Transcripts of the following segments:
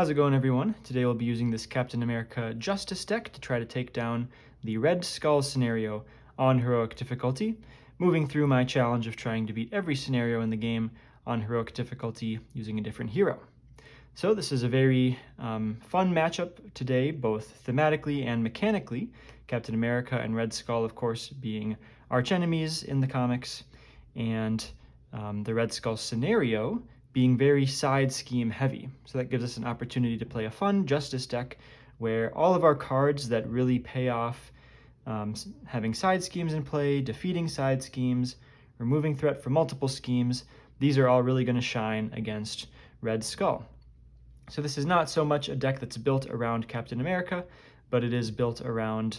How's it going, everyone? Today we'll be using this Captain America Justice deck to try to take down the Red Skull scenario on Heroic difficulty, moving through my challenge of trying to beat every scenario in the game on Heroic difficulty using a different hero. So this is a very fun matchup today, both thematically and mechanically. Captain America and Red Skull, of course, being archenemies in the comics, and the Red Skull scenario being very side scheme heavy. So that gives us an opportunity to play a fun Justice deck where all of our cards that really pay off having side schemes in play, defeating side schemes, removing threat from multiple schemes, these are all really going to shine against Red Skull. So this is not so much a deck that's built around Captain America, but it is built around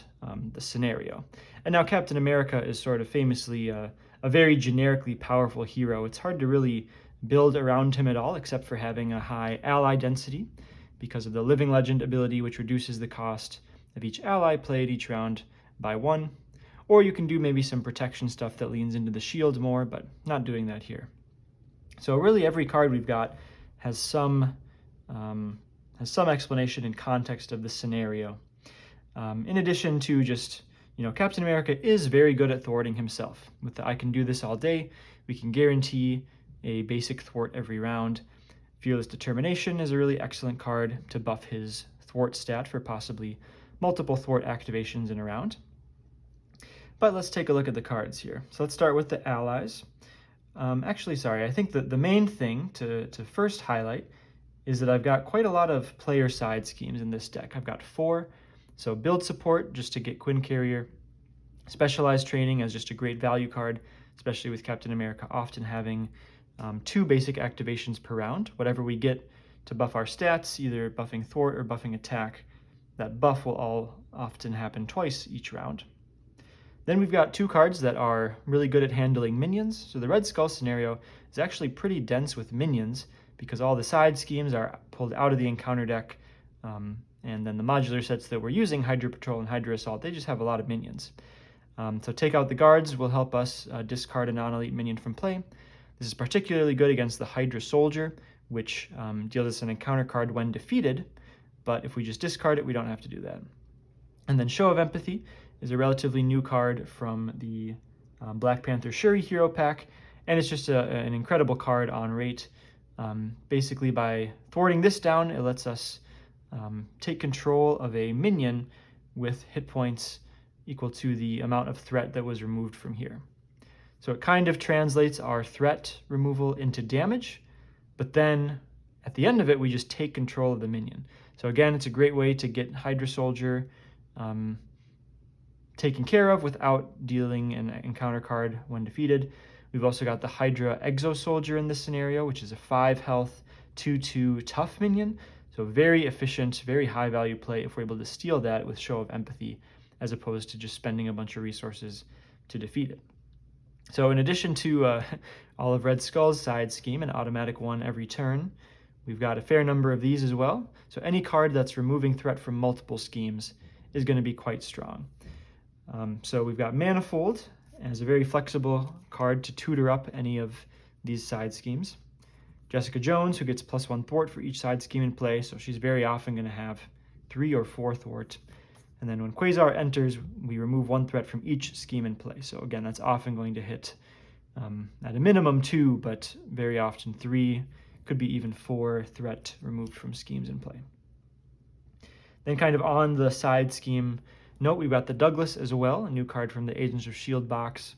the scenario. And now Captain America is sort of famously a very generically powerful hero. It's hard to really build around him at all, except for having a high ally density because of the Living Legend ability, which reduces the cost of each ally played each round by 1. Or you can do maybe some protection stuff that leans into the shield more, but not doing that here. So really every card we've got has some explanation and context of the scenario. In addition to just, Captain America is very good at thwarting himself. With the I can do this all day, we can guarantee a basic thwart every round. Fearless Determination is a really excellent card to buff his thwart stat for possibly multiple thwart activations in a round. But let's take a look at the cards here. So let's start with the allies. I think that the main thing to first highlight is that I've got quite a lot of player side schemes in this deck. I've got 4. So build support just to get Quinn Carrier, specialized training as just a great value card, especially with Captain America often having 2 basic activations per round. Whatever we get to buff our stats, either buffing thwart or buffing attack, that buff will all often happen twice each round. Then we've got 2 cards that are really good at handling minions. So the Red Skull scenario is actually pretty dense with minions because all the side schemes are pulled out of the encounter deck, and then the modular sets that we're using, Hydra Patrol and Hydra Assault, they just have a lot of minions. So take out the guards will help us discard a non-elite minion from play. This is particularly good against the Hydra Soldier, which deals us an encounter card when defeated, but if we just discard it, we don't have to do that. And then Show of Empathy is a relatively new card from the Black Panther Shuri Hero Pack, and it's just an incredible card on rate. Basically, by thwarting this down, it lets us take control of a minion with hit points equal to the amount of threat that was removed from here. So it kind of translates our threat removal into damage, but then at the end of it, we just take control of the minion. So again, it's a great way to get Hydra Soldier taken care of without dealing an encounter card when defeated. We've also got the Hydra Exo Soldier in this scenario, which is a 5 health, 2/2 tough minion. So very efficient, very high value play if we're able to steal that with Show of Empathy, as opposed to just spending a bunch of resources to defeat it. So in addition to all of Red Skull's side scheme, an automatic 1 every turn, we've got a fair number of these as well. So any card that's removing threat from multiple schemes is going to be quite strong. So we've got Manifold as a very flexible card to tutor up any of these side schemes. Jessica Jones, who gets +1 thwart for each side scheme in play, so she's very often going to have 3 or 4 thwart. And then when Quasar enters, we remove 1 threat from each scheme in play. So again, that's often going to hit at a minimum 2, but very often 3, could be even 4 threat removed from schemes in play. Then kind of on the side scheme note, we've got the Douglas as well, a new card from the Agents of S.H.I.E.L.D. box.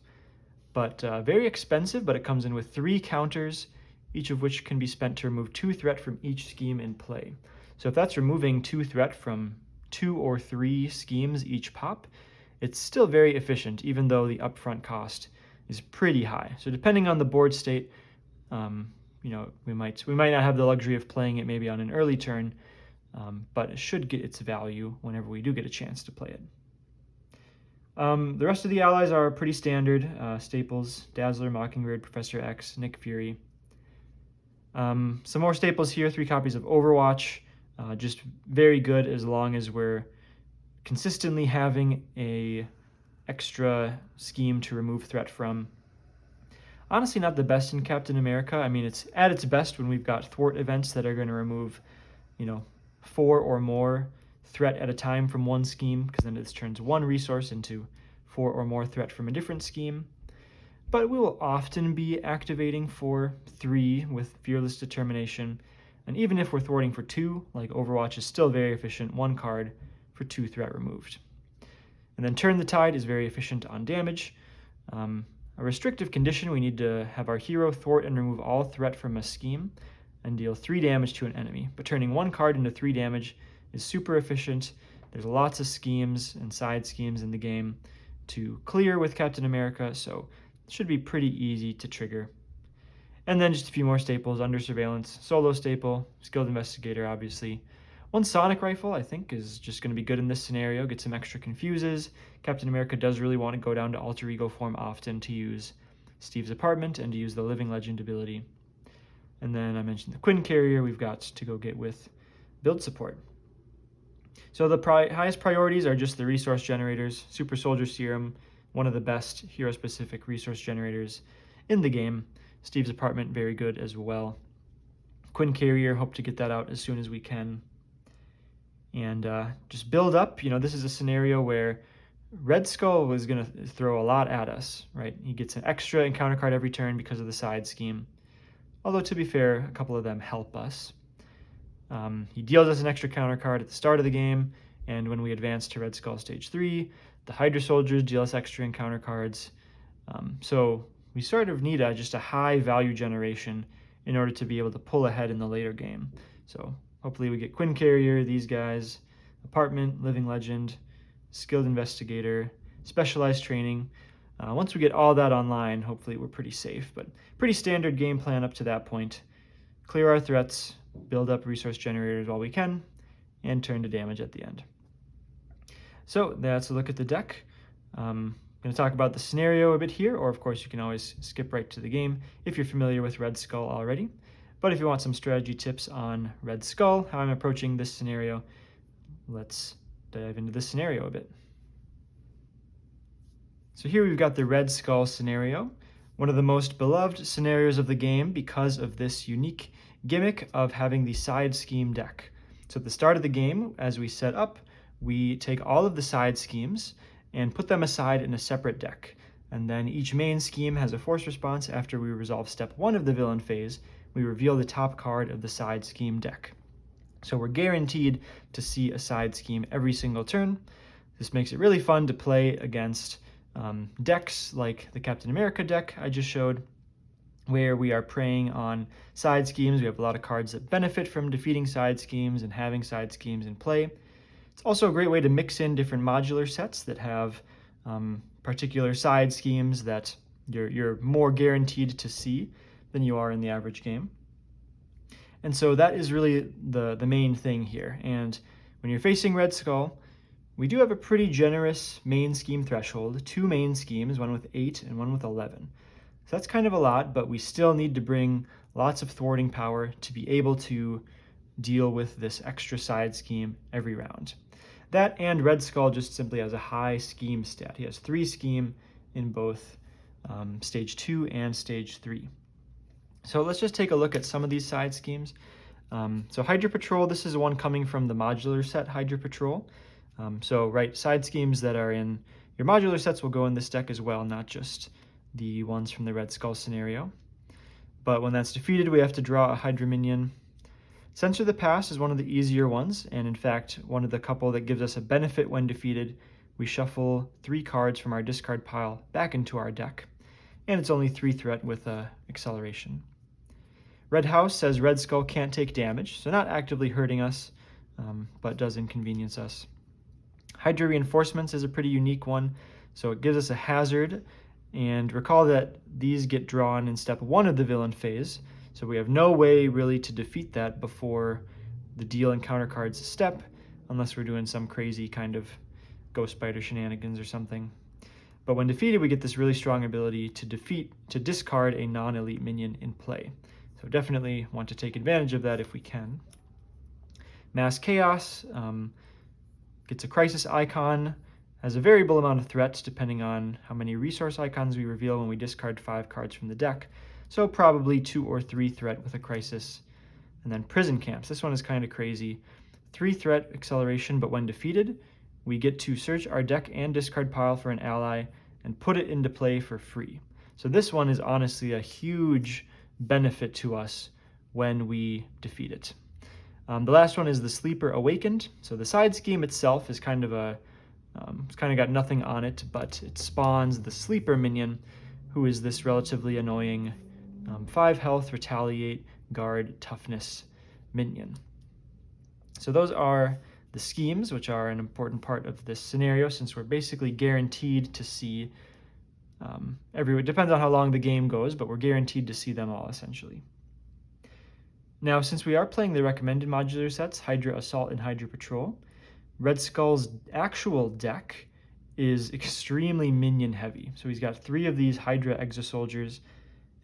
But very expensive, but it comes in with 3 counters, each of which can be spent to remove 2 threat from each scheme in play. So if that's removing 2 threat from 2 or 3 schemes each pop, it's still very efficient, even though the upfront cost is pretty high. So depending on the board state, we might not have the luxury of playing it maybe on an early turn, but it should get its value whenever we do get a chance to play it. The rest of the allies are pretty standard. Staples, Dazzler, Mockingbird, Professor X, Nick Fury. Some more staples here, 3 copies of Overwatch. Just very good as long as we're consistently having a extra scheme to remove threat from. Honestly, not the best in Captain America. I mean, it's at its best when we've got thwart events that are going to remove 4 or more threat at a time from one scheme, because then this turns 1 resource into 4 or more threat from a different scheme. But we will often be activating for 3 with Fearless Determination, and even if we're thwarting for 2, like Overwatch is still very efficient, 1 card for 2 threat removed. And then Turn the Tide is very efficient on damage. A restrictive condition, we need to have our hero thwart and remove all threat from a scheme and deal 3 damage to an enemy. But turning 1 card into 3 damage is super efficient. There's lots of schemes and side schemes in the game to clear with Captain America, so it should be pretty easy to trigger. And then just a few more staples: Under Surveillance, Solo Staple, Skilled Investigator, obviously. 1 Sonic Rifle, I think, is just going to be good in this scenario. Get some extra confuses. Captain America does really want to go down to Alter Ego form often to use Steve's Apartment and to use the Living Legend ability. And then I mentioned the Quinn Carrier we've got to go get with build support. So the highest priorities are just the resource generators. Super Soldier Serum, one of the best hero-specific resource generators in the game. Steve's Apartment, very good as well. Quinn Carrier, hope to get that out as soon as we can. And just build up. This is a scenario where Red Skull was going to throw a lot at us, right? He gets an extra encounter card every turn because of the side scheme. Although, to be fair, a couple of them help us. He deals us an extra counter card at the start of the game, and when we advance to Red Skull Stage 3, the Hydra Soldiers deal us extra encounter cards. So we sort of need just a high value generation in order to be able to pull ahead in the later game. So hopefully we get Quinn Carrier, these guys, Apartment, Living Legend, Skilled Investigator, Specialized Training. Once we get all that online, hopefully we're pretty safe, but pretty standard game plan up to that point. Clear our threats, build up resource generators while we can, and turn to damage at the end. So that's a look at the deck. I'm going to talk about the scenario a bit here, or of course you can always skip right to the game if you're familiar with Red Skull already. But if you want some strategy tips on Red Skull, how I'm approaching this scenario, let's dive into this scenario a bit. So here we've got the Red Skull scenario, one of the most beloved scenarios of the game because of this unique gimmick of having the side scheme deck. So at the start of the game, as we set up, we take all of the side schemes and put them aside in a separate deck. And then each main scheme has a force response. After we resolve step 1 of the villain phase, we reveal the top card of the side scheme deck. So we're guaranteed to see a side scheme every single turn. This makes it really fun to play against decks like the Captain America deck I just showed, where we are preying on side schemes. We have a lot of cards that benefit from defeating side schemes and having side schemes in play. It's also a great way to mix in different modular sets that have particular side schemes that you're more guaranteed to see than you are in the average game. And so that is really the main thing here. And when you're facing Red Skull, we do have a pretty generous main scheme threshold, 2 main schemes, one with 8 and one with 11. So that's kind of a lot, but we still need to bring lots of thwarting power to be able to deal with this extra side scheme every round. That and Red Skull just simply has a high scheme stat. He has 3 scheme in both Stage 2 and Stage 3. So let's just take a look at some of these side schemes. So Hydra Patrol, this is one coming from the modular set Hydra Patrol. Side schemes that are in your modular sets will go in this deck as well, not just the ones from the Red Skull scenario. But when that's defeated, we have to draw a Hydra minion. Censor the Past is one of the easier ones, and in fact, one of the couple that gives us a benefit when defeated. We shuffle 3 cards from our discard pile back into our deck, and it's only 3 threat with acceleration. Red House says Red Skull can't take damage, so not actively hurting us, but does inconvenience us. Hydra Reinforcements is a pretty unique one, so it gives us a hazard, and recall that these get drawn in step 1 of the villain phase, so we have no way really to defeat that before the deal and counter cards step, unless we're doing some crazy kind of Ghost Spider shenanigans or something. But when defeated, we get this really strong ability to discard a non-elite minion in play. So definitely want to take advantage of that if we can. Mass Chaos gets a crisis icon, has a variable amount of threats depending on how many resource icons we reveal when we discard 5 cards from the deck. So probably 2 or 3 threat with a crisis. And then prison camps. This one is kind of crazy. 3 threat acceleration, but when defeated, we get to search our deck and discard pile for an ally and put it into play for free. So this one is honestly a huge benefit to us when we defeat it. The last one is the Sleeper Awakened. So the side scheme itself is kind of it's kind of got nothing on it, but it spawns the Sleeper minion, who is this relatively annoying 5 health, retaliate, guard, toughness minion. So those are the schemes, which are an important part of this scenario, since we're basically guaranteed to see it depends on how long the game goes, but we're guaranteed to see them all essentially. Now, since we are playing the recommended modular sets, Hydra Assault and Hydra Patrol, Red Skull's actual deck is extremely minion heavy. So he's got 3 of these Hydra Exosoldiers,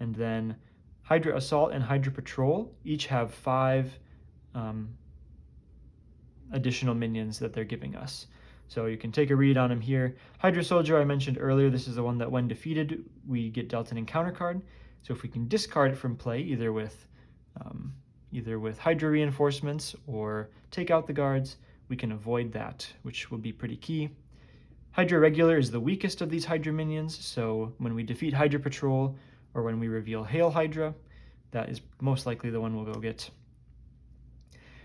and then Hydra Assault and Hydra Patrol each have 5 additional minions that they're giving us. So you can take a read on them here. Hydra Soldier I mentioned earlier, this is the one that when defeated, we get dealt an encounter card. So if we can discard it from play, either with Hydra reinforcements or take out the guards, we can avoid that, which will be pretty key. Hydra Regular is the weakest of these Hydra minions, so when we defeat Hydra Patrol or when we reveal Hail Hydra, that is most likely the one we'll go get.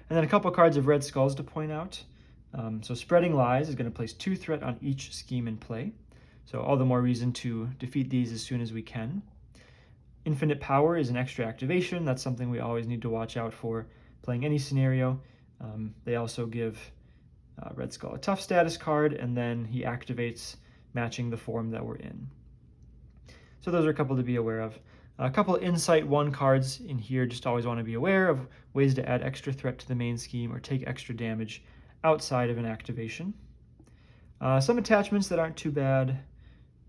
And then a couple cards of Red Skulls to point out. So Spreading Lies is going to place 2 threat on each scheme in play, so all the more reason to defeat these as soon as we can. Infinite Power is an extra activation. That's something we always need to watch out for playing any scenario. They also give Red Skull a tough status card, and then he activates matching the form that we're in. So those are a couple to be aware of. A couple of Insight 1 cards in here, just always want to be aware of ways to add extra threat to the main scheme or take extra damage outside of an activation. Some attachments that aren't too bad.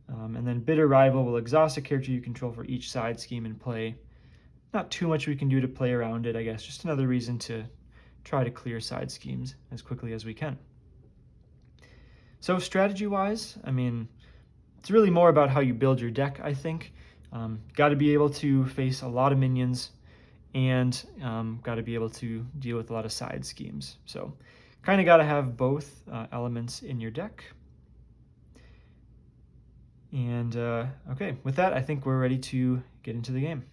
And then Bitter Rival will exhaust a character you control for each side scheme in play. Not too much we can do to play around it, I guess. Just another reason to try to clear side schemes as quickly as we can. So strategy-wise, I mean, it's really more about how you build your deck, I think. Got to be able to face a lot of minions and got to be able to deal with a lot of side schemes. So kind of got to have both elements in your deck. And okay, with that, I think we're ready to get into the game.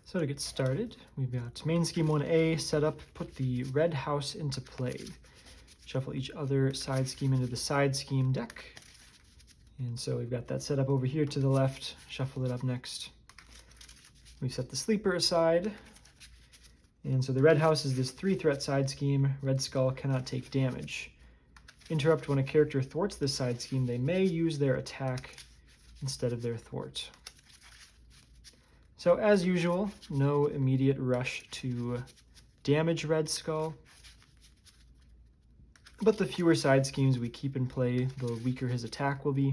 So to get started, we've got main scheme 1A set up, put the red house into play. Shuffle each other side scheme into the side scheme deck. And so we've got that set up over here to the left, shuffle it up next. We've set the sleeper aside. And so the red house is this 3 threat side scheme. Red Skull cannot take damage. Interrupt: when a character thwarts this side scheme, they may use their attack instead of their thwart. So as usual, no immediate rush to damage Red Skull. But the fewer side schemes we keep in play, the weaker his attack will be.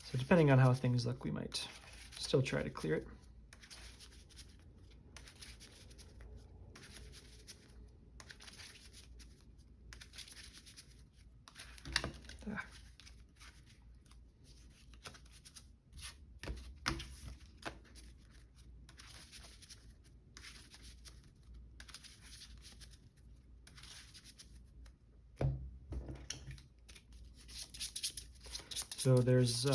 So depending on how things look, we might still try to clear it. So there's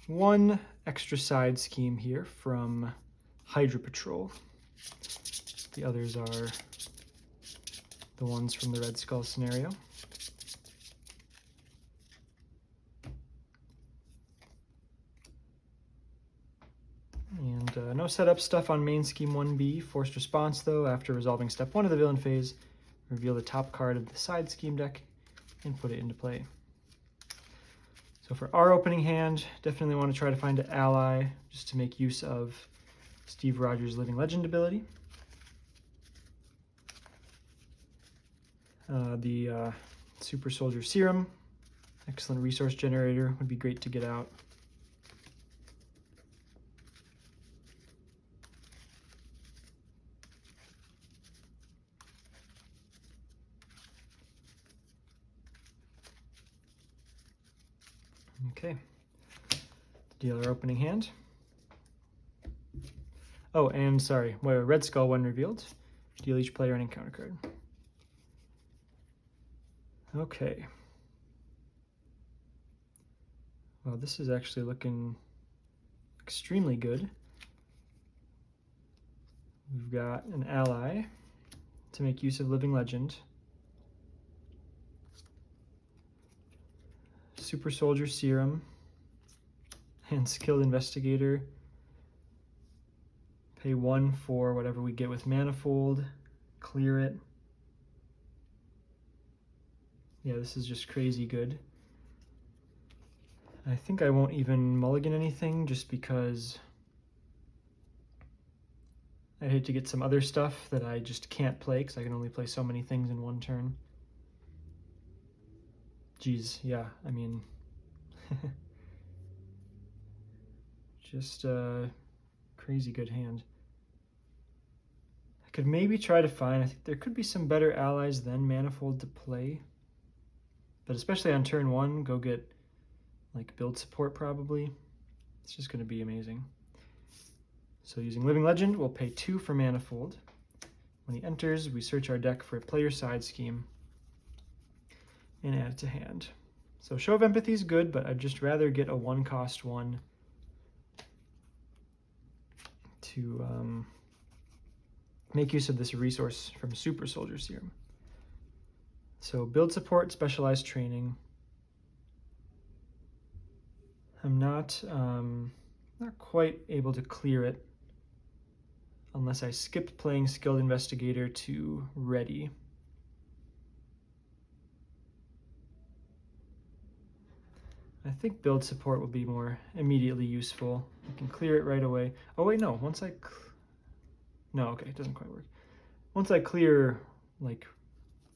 1 extra side scheme here from Hydra Patrol. The others are the ones from the Red Skull scenario. And no setup stuff on main scheme 1B. Forced response though, after resolving step 1 of the villain phase, reveal the top card of the side scheme deck and put it into play. So for our opening hand, definitely want to try to find an ally just to make use of Steve Rogers' Living Legend ability. The Super Soldier Serum, excellent resource generator, would be great to get out. Okay, deal our opening hand. Oh, and sorry, Red Skull when revealed. Deal each player an encounter card. Okay. Well, this is actually looking extremely good. We've got an ally to make use of Living Legend. Super Soldier Serum and Skilled Investigator. Pay 1 for whatever we get with Manifold. Clear it. Yeah, this is just crazy good. I think I won't even mulligan anything just because I'd hate to get some other stuff that I just can't play because I can only play so many things in one turn. Geez, yeah, I mean, just a crazy good hand. I could maybe try to find, I think there could be some better allies than Manifold to play, but especially on turn 1, go get like build support probably. It's just going to be amazing. So using Living Legend, we'll pay 2 for Manifold. When he enters, we search our deck for a player side scheme and add it to hand. So Show of Empathy is good, but I'd just rather get a 1-cost one to make use of this resource from Super Soldier Serum. So build support, specialized training. I'm not quite able to clear it unless I skip playing Skilled Investigator to ready. I think build support will be more immediately useful. I can clear it right away. Oh wait, no, no, okay, it doesn't quite work. Once I clear like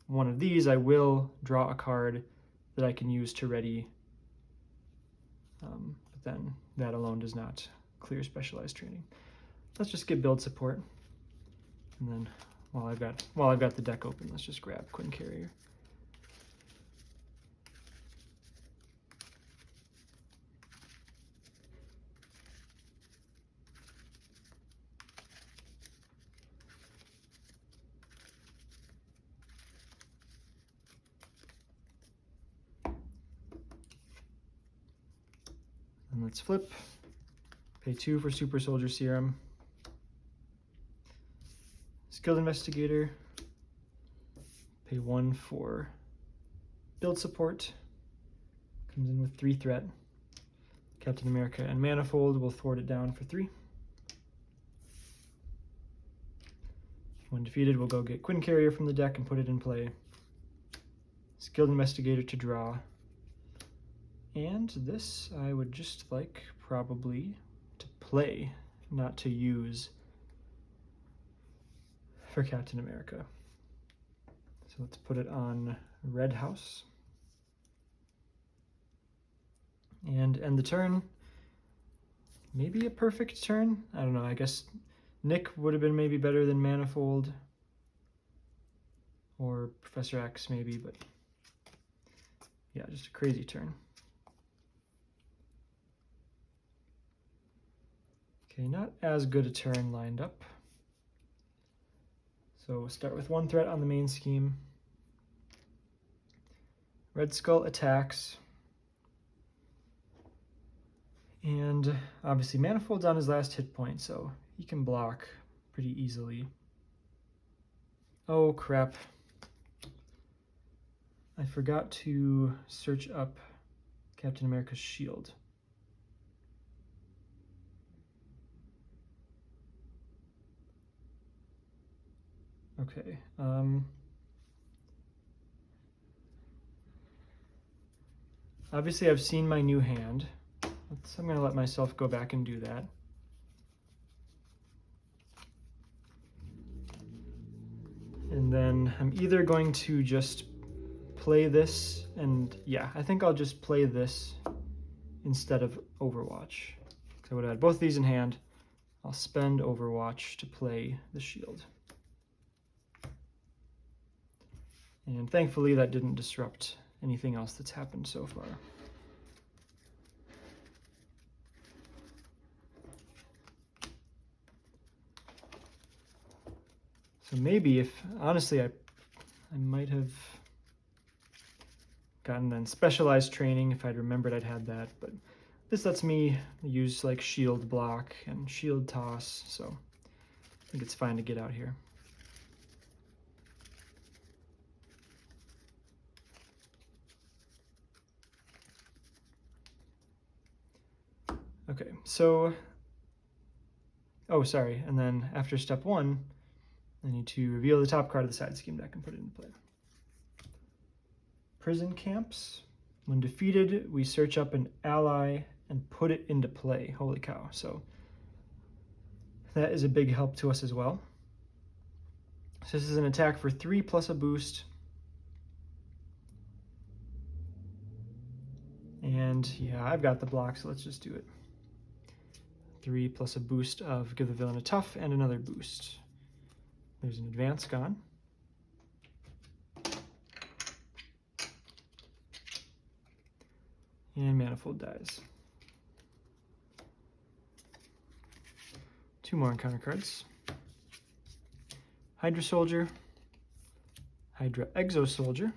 one of these, I will draw a card that I can use to ready, but then that alone does not clear specialized training. Let's just get build support, and then while I've got the deck open, let's just grab Quinn Carrier. And let's flip. Pay 2 for Super Soldier Serum. Skilled Investigator. Pay 1 for build support. Comes in with 3 threat. Captain America and Manifold will thwart it down for 3. When defeated, we'll go get Quinn Carrier from the deck and put it in play. Skilled Investigator to draw. And this I would just like probably to play, not to use for Captain America. So let's put it on Red House. And end the turn. Maybe a perfect turn? I don't know, I guess Nick would have been maybe better than Manifold. Or Professor X maybe, but yeah, just a crazy turn. Okay, not as good a turn lined up. So we'll start with 1 threat on the main scheme. Red Skull attacks. And obviously Manifold's on his last hit point, so he can block pretty easily. Oh crap. I forgot to search up Captain America's shield. Okay, obviously I've seen my new hand. I'm gonna let myself go back and do that. And then I'm either going to just play this, and yeah, I think I'll just play this instead of Overwatch. So I would have had both these in hand. I'll spend Overwatch to play the shield. And thankfully that didn't disrupt anything else that's happened so far. So maybe if, honestly, I might have gotten then specialized training if I'd remembered I'd had that, but this lets me use like shield block and shield toss, so I think it's fine to get out here. Okay, so, oh, sorry, and then after step 1, I need to reveal the top card of the side scheme deck and put it into play. Prison Camps. When defeated, we search up an ally and put it into play. Holy cow. So that is a big help to us as well. So this is an attack for 3 plus a boost. And yeah, I've got the block, so let's just do it. 3 plus a boost of give the villain a tough and another boost. There's an advance gone. And Manifold dies. 2 more encounter cards. Hydra Soldier, Hydra Exo Soldier,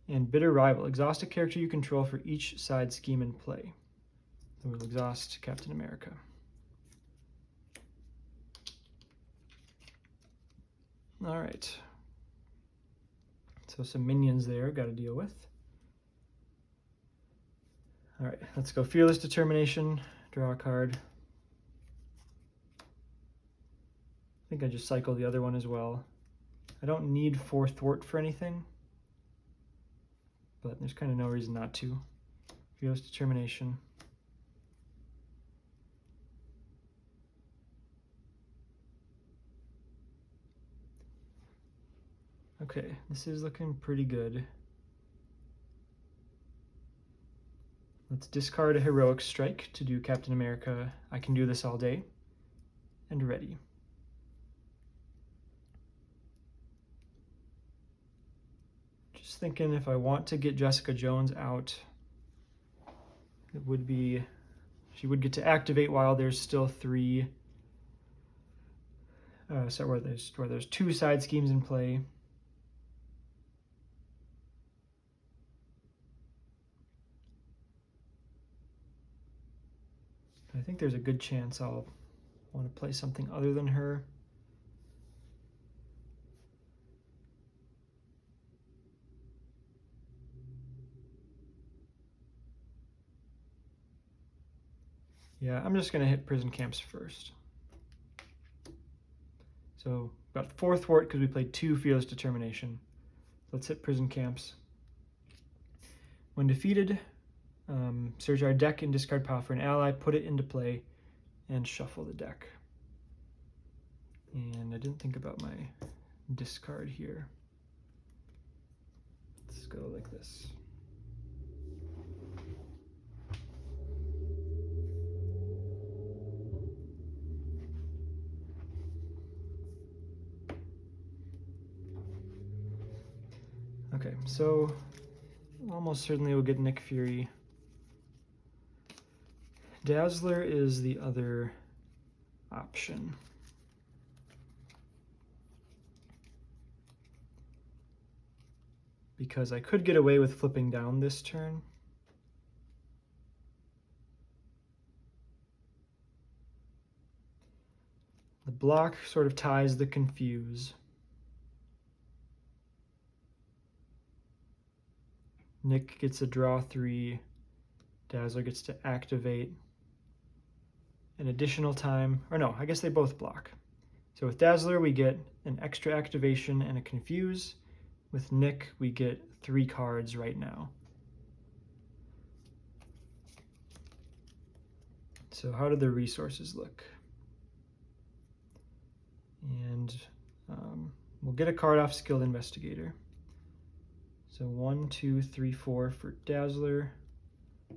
and Bitter Rival. Exhaust a character you control for each side scheme in play. So we'll exhaust Captain America. All right. So some minions there, got to deal with. All right, let's go Fearless Determination, draw a card. I think I just cycled the other one as well. I don't need 4 Thwart for anything, but there's kind of no reason not to. Fearless Determination. Okay, this is looking pretty good. Let's discard a Heroic Strike to do Captain America. I can do this all day. And ready. Just thinking if I want to get Jessica Jones out, it would be, she would get to activate while there's still 3, so where there's 2 side schemes in play. I think there's a good chance I'll want to play something other than her. Yeah, I'm just going to hit Prison Camps first. So got 4 Thwart because we played 2 Fearless Determination. Let's hit Prison Camps. When defeated, search our deck and discard power for an ally, put it into play, and shuffle the deck. And I didn't think about my discard here. Let's go like this. Okay, so almost certainly we'll get Nick Fury. Dazzler is the other option. Because I could get away with flipping down this turn. The block sort of ties the confuse. Nick gets a draw 3. Dazzler gets to activate an additional time, or no, I guess they both block. So with Dazzler, we get an extra activation and a confuse. With Nick, we get 3 cards right now. So how do the resources look? And we'll get a card off Skilled Investigator. So 1, 2, 3, 4 for Dazzler.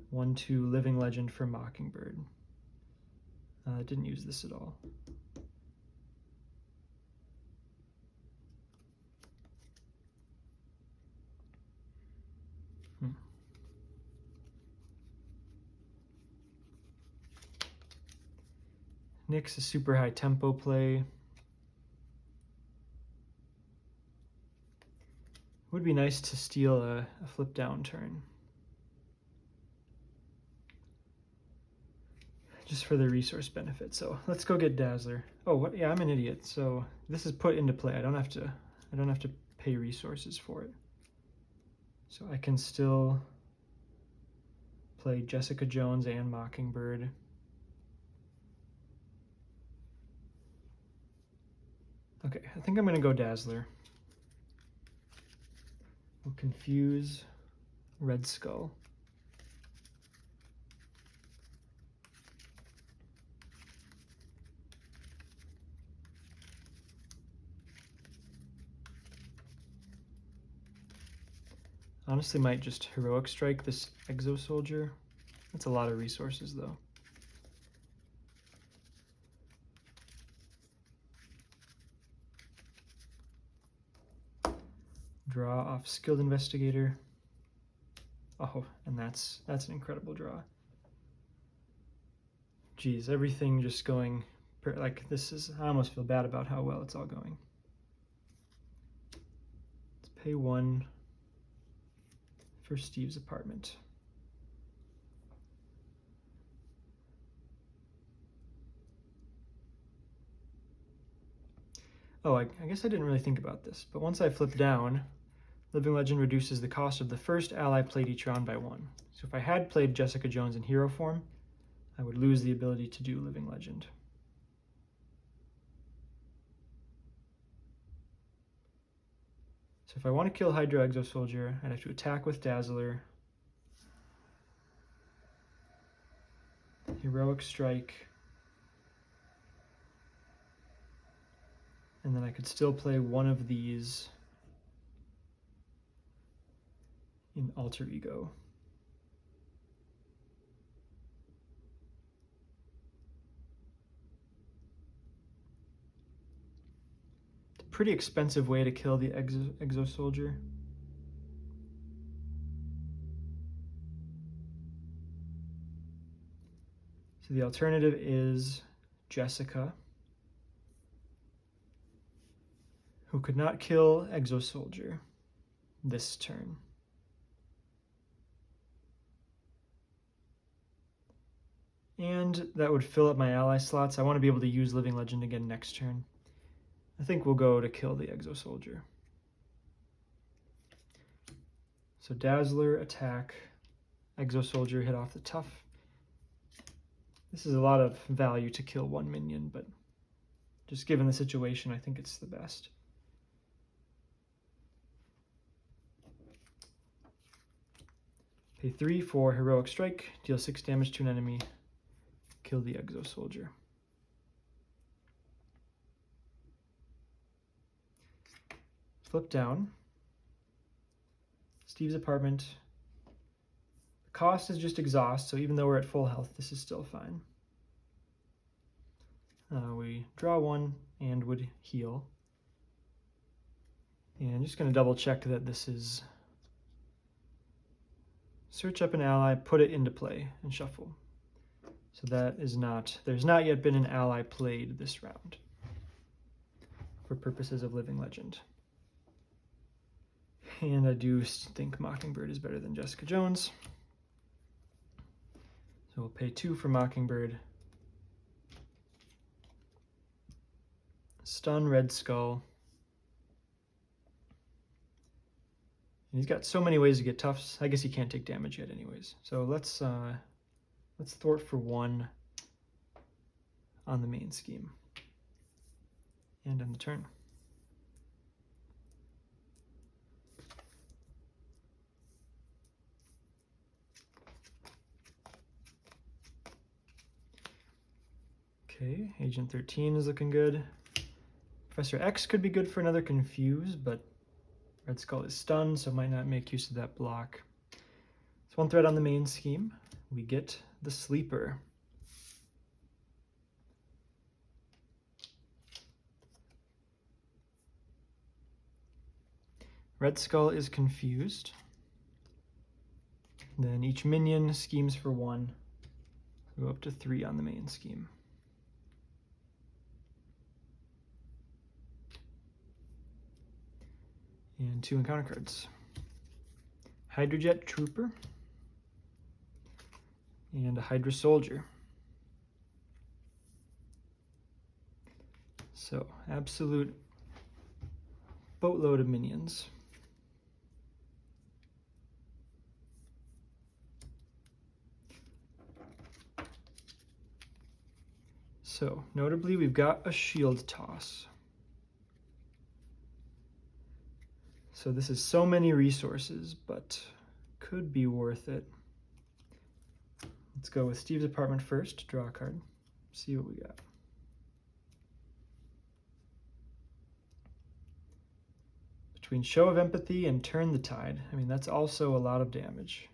1, 2 Living Legend for Mockingbird. I didn't use this at all. Nick's a super high tempo play. would be nice to steal a flip down turn. Just for the resource benefit. So let's go get Dazzler. Oh, what? Yeah, I'm an idiot. So this is put into play. I don't have to pay resources for it. So I can still play Jessica Jones and Mockingbird. Okay, I think I'm going to go Dazzler. We'll confuse Red Skull. Honestly, might just Heroic Strike this Exo Soldier. That's a lot of resources, though. Draw off Skilled Investigator. Oh, and that's an incredible draw. Geez, everything just going like this is. I almost feel bad about how well it's all going. Let's pay 1 for Steve's apartment. Oh, I guess I didn't really think about this, but once I flip down, Living Legend reduces the cost of the first ally played each round by 1. So if I had played Jessica Jones in hero form, I would lose the ability to do Living Legend. So if I want to kill Hydra Exo Soldier, I'd have to attack with Dazzler, Heroic Strike, and then I could still play one of these in Alter Ego. It's a pretty expensive way to kill the Exo Soldier. So the alternative is Jessica, who could not kill Exo Soldier this turn. And that would fill up my ally slots. I want to be able to use Living Legend again next turn. I think we'll go to kill the Exo Soldier. So Dazzler, attack, Exo Soldier, hit off the tough. This is a lot of value to kill 1 minion, but just given the situation, I think it's the best. Pay 3 for Heroic Strike, deal 6 damage to an enemy, kill the Exo Soldier. Flip down. Steve's apartment. The cost is just exhaust, so even though we're at full health, this is still fine. We draw 1 and would heal. And I'm just going to double check that this is search up an ally, put it into play, and shuffle. So that is not, there's not yet been an ally played this round for purposes of Living Legend. And I do think Mockingbird is better than Jessica Jones. So we'll pay 2 for Mockingbird. Stun Red Skull. And he's got so many ways to get toughs. I guess he can't take damage yet anyways. So let's thwart for 1 on the main scheme. And end the turn. Okay, Agent 13 is looking good. Professor X could be good for another confuse, but Red Skull is stunned, so might not make use of that block. So 1 threat on the main scheme. We get the Sleeper. Red Skull is confused. Then each minion schemes for 1. Go up to 3 on the main scheme. And 2 encounter cards. Hydrojet Trooper and a Hydra Soldier. So, absolute boatload of minions. So, notably, we've got a Shield Toss. So this is so many resources, but could be worth it. Let's go with Steve's Apartment first, draw a card, see what we got. Between Show of Empathy and Turn the Tide, I mean, that's also a lot of damage.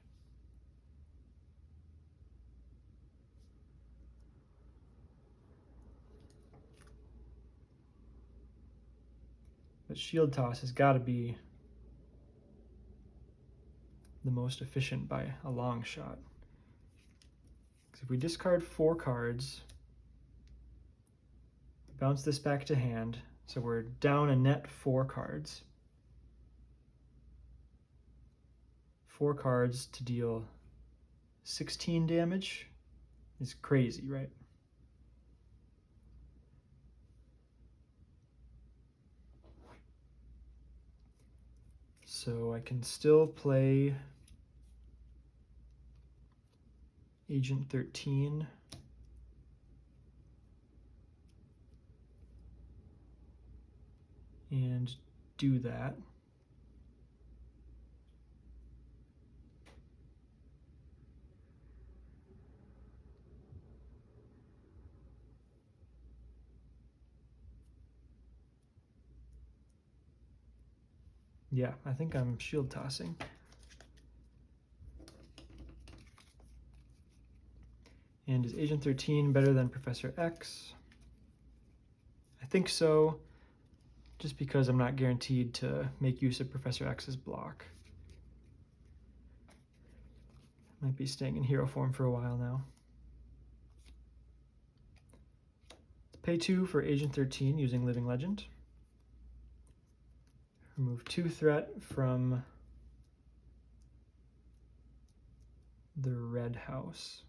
But Shield Toss has got to be the most efficient by a long shot. Because if we discard 4 cards, bounce this back to hand, so we're down a net 4 cards. 4 cards to deal 16 damage is crazy, right? So I can still play Agent 13. And do that. Yeah, I think I'm shield tossing. And is Agent 13 better than Professor X? I think so, just because I'm not guaranteed to make use of Professor X's block. Might be staying in hero form for a while now. Pay 2 for Agent 13 using Living Legend. Remove 2 threat from the red house.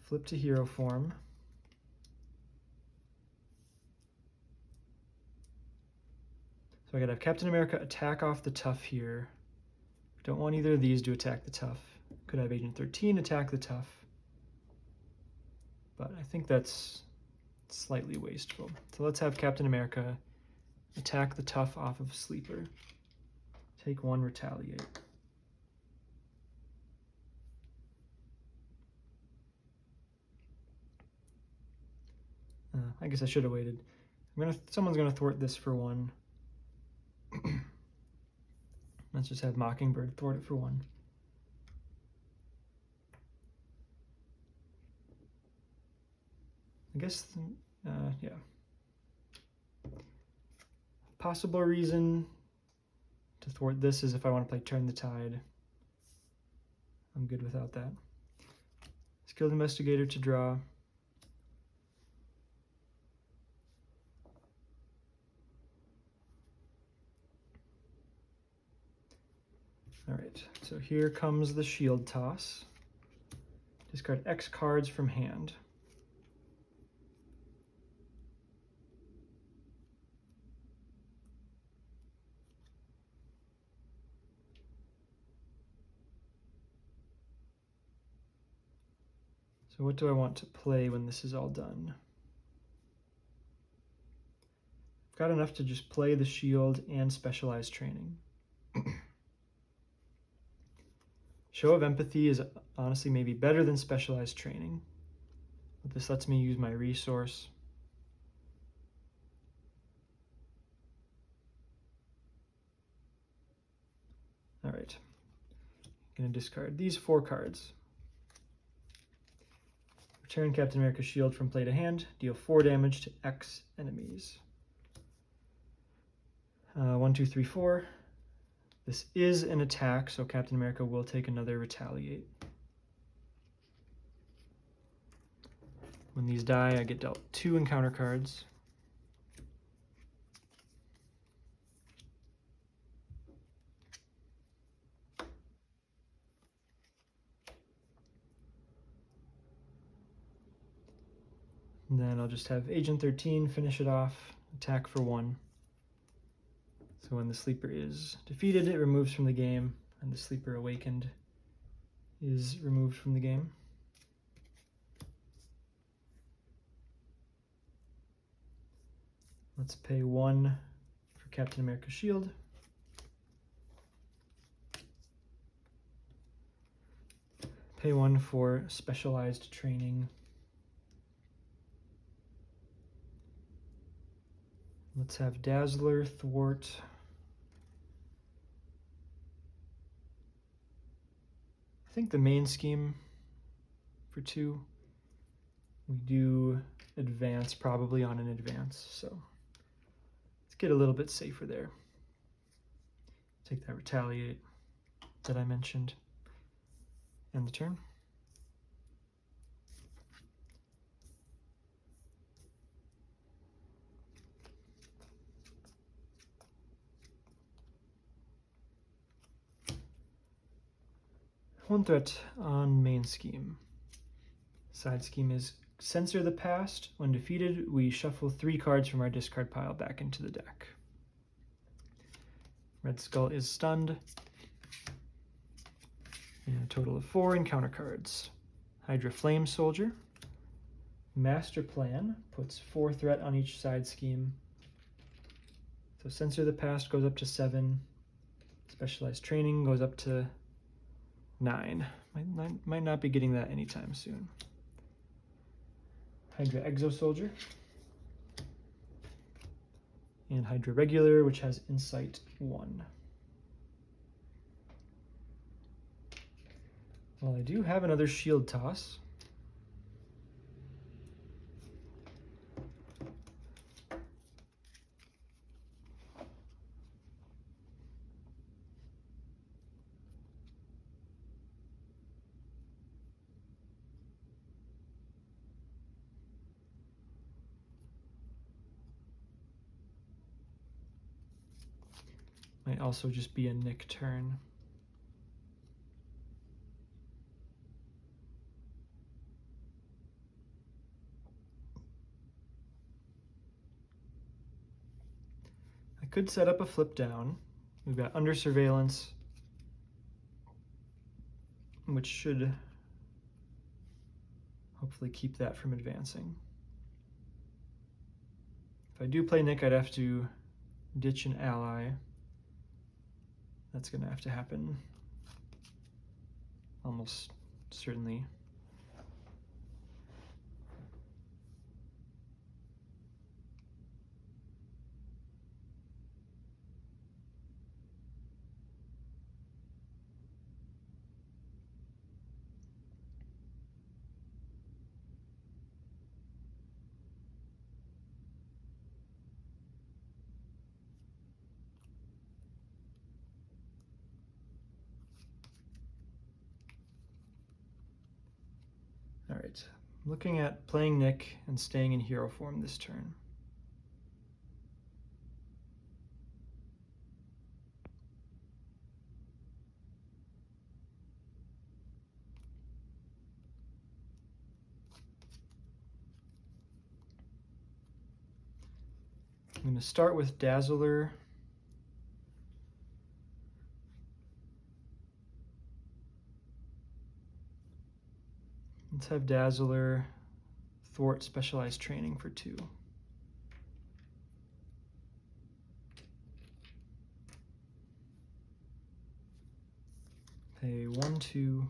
Flip to hero form. So I gotta have Captain America attack off the tough here. Don't want either of these to attack the tough. Could have Agent 13 attack the tough. But I think that's slightly wasteful. So let's have Captain America attack the tough off of Sleeper. Take 1, retaliate. I guess I should have waited. Someone's gonna thwart this for 1. Let's just have Mockingbird thwart it for 1. I guess, yeah. Possible reason to thwart this is if I want to play Turn the Tide. I'm good without that. Skilled Investigator to draw. All right, so here comes the Shield Toss. Discard X cards from hand. So what do I want to play when this is all done? I've got enough to just play the shield and specialized training. Show of Empathy is honestly maybe better than specialized training, but this lets me use my resource. All right, I'm gonna discard these 4 cards. Return Captain America's shield from play to hand, deal 4 damage to X enemies. 1, 2, 3, 4. This is an attack, so Captain America will take another retaliate. When these die, I get dealt 2 encounter cards. And then I'll just have Agent 13 finish it off, attack for 1. So when the Sleeper is defeated, it removes from the game, and the Sleeper Awakened is removed from the game. Let's pay 1 for Captain America Shield. Pay 1 for Specialized Training. Let's have Dazzler thwart. I think the main scheme for 2, we do advance probably on an advance, so let's get a little bit safer there. Take that Retaliate that I mentioned. End the turn. One threat on main scheme. Side scheme is Censor the Past. When defeated, we shuffle 3 cards from our discard pile back into the deck. Red Skull is stunned. And a total of 4 encounter cards. Hydra Flame Soldier. Master Plan puts 4 threat on each side scheme. So Censor the Past goes up to 7. Specialized Training goes up to 9. Might not be getting that anytime soon. Hydra Exo Soldier. And Hydra Regular, which has Insight 1. Well, I do have another Shield Toss. Might also just be a Nick turn. I could set up a flip down. We've got Under Surveillance, which should hopefully keep that from advancing. If I do play Nick, I'd have to ditch an ally. That's going to have to happen almost certainly. All right, looking at playing Nick and staying in hero form this turn. I'm going to start with Dazzler. Let's have Dazzler thwart Specialized Training for 2. Pay 1, 2.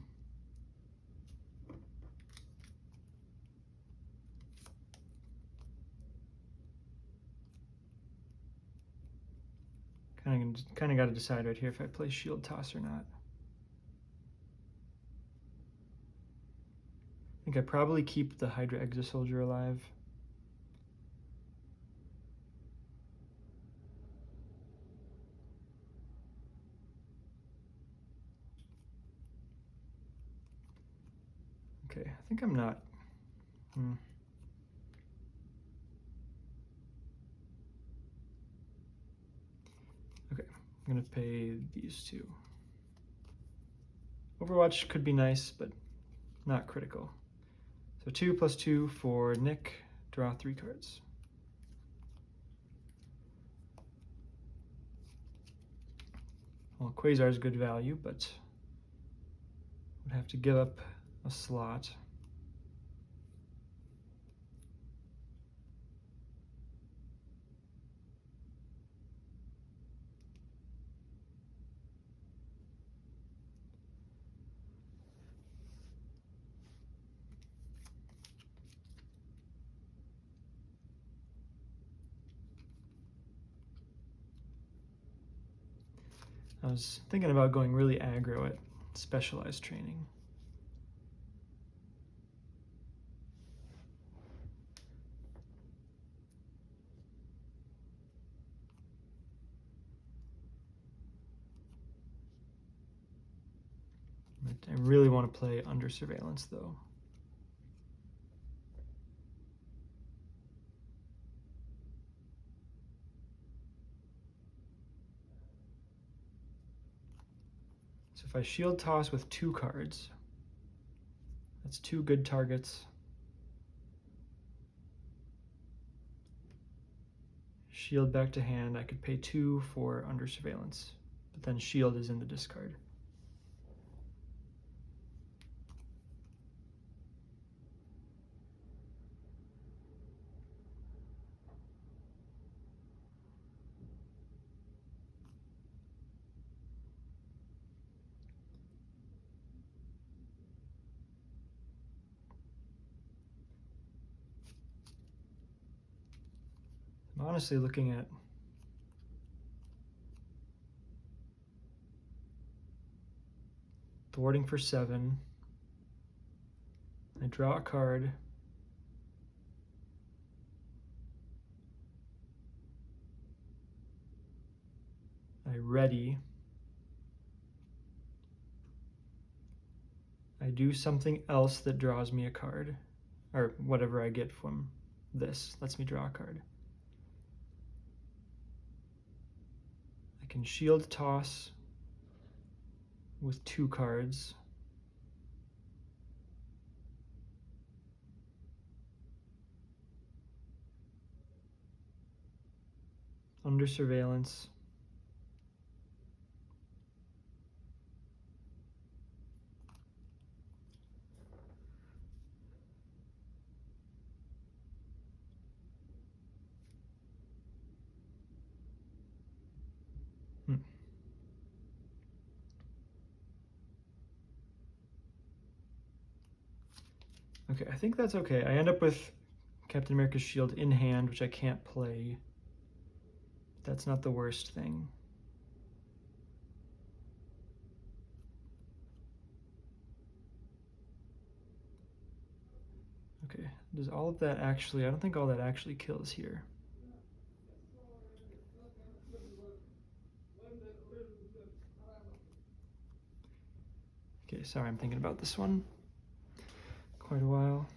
Kind of got to decide right here if I play Shield Toss or not. I think I probably keep the Hydra Exo Soldier alive. Okay, I think I'm not. I'm going to pay these two. Overwatch could be nice, but not critical. So 2 + 2 for Nick, draw 3 cards. Well, Quasar is good value, but would have to give up a slot. I was thinking about going really aggro at specialized training. I really want to play Under Surveillance, though. So if I shield toss with 2 cards, that's 2 good targets. Shield back to hand, I could pay 2 for Under Surveillance, but then shield is in the discard. I'm honestly looking at thwarting for 7. I draw a card. I ready. I do something else that draws me a card, or whatever I get from this lets me draw a card. I can shield toss with 2 cards. Under Surveillance. Okay, I think that's okay. I end up with Captain America's shield in hand, which I can't play. That's not the worst thing. Okay, does all of that actually, I don't think all that actually kills here. Okay, sorry, I'm thinking about this one quite a while.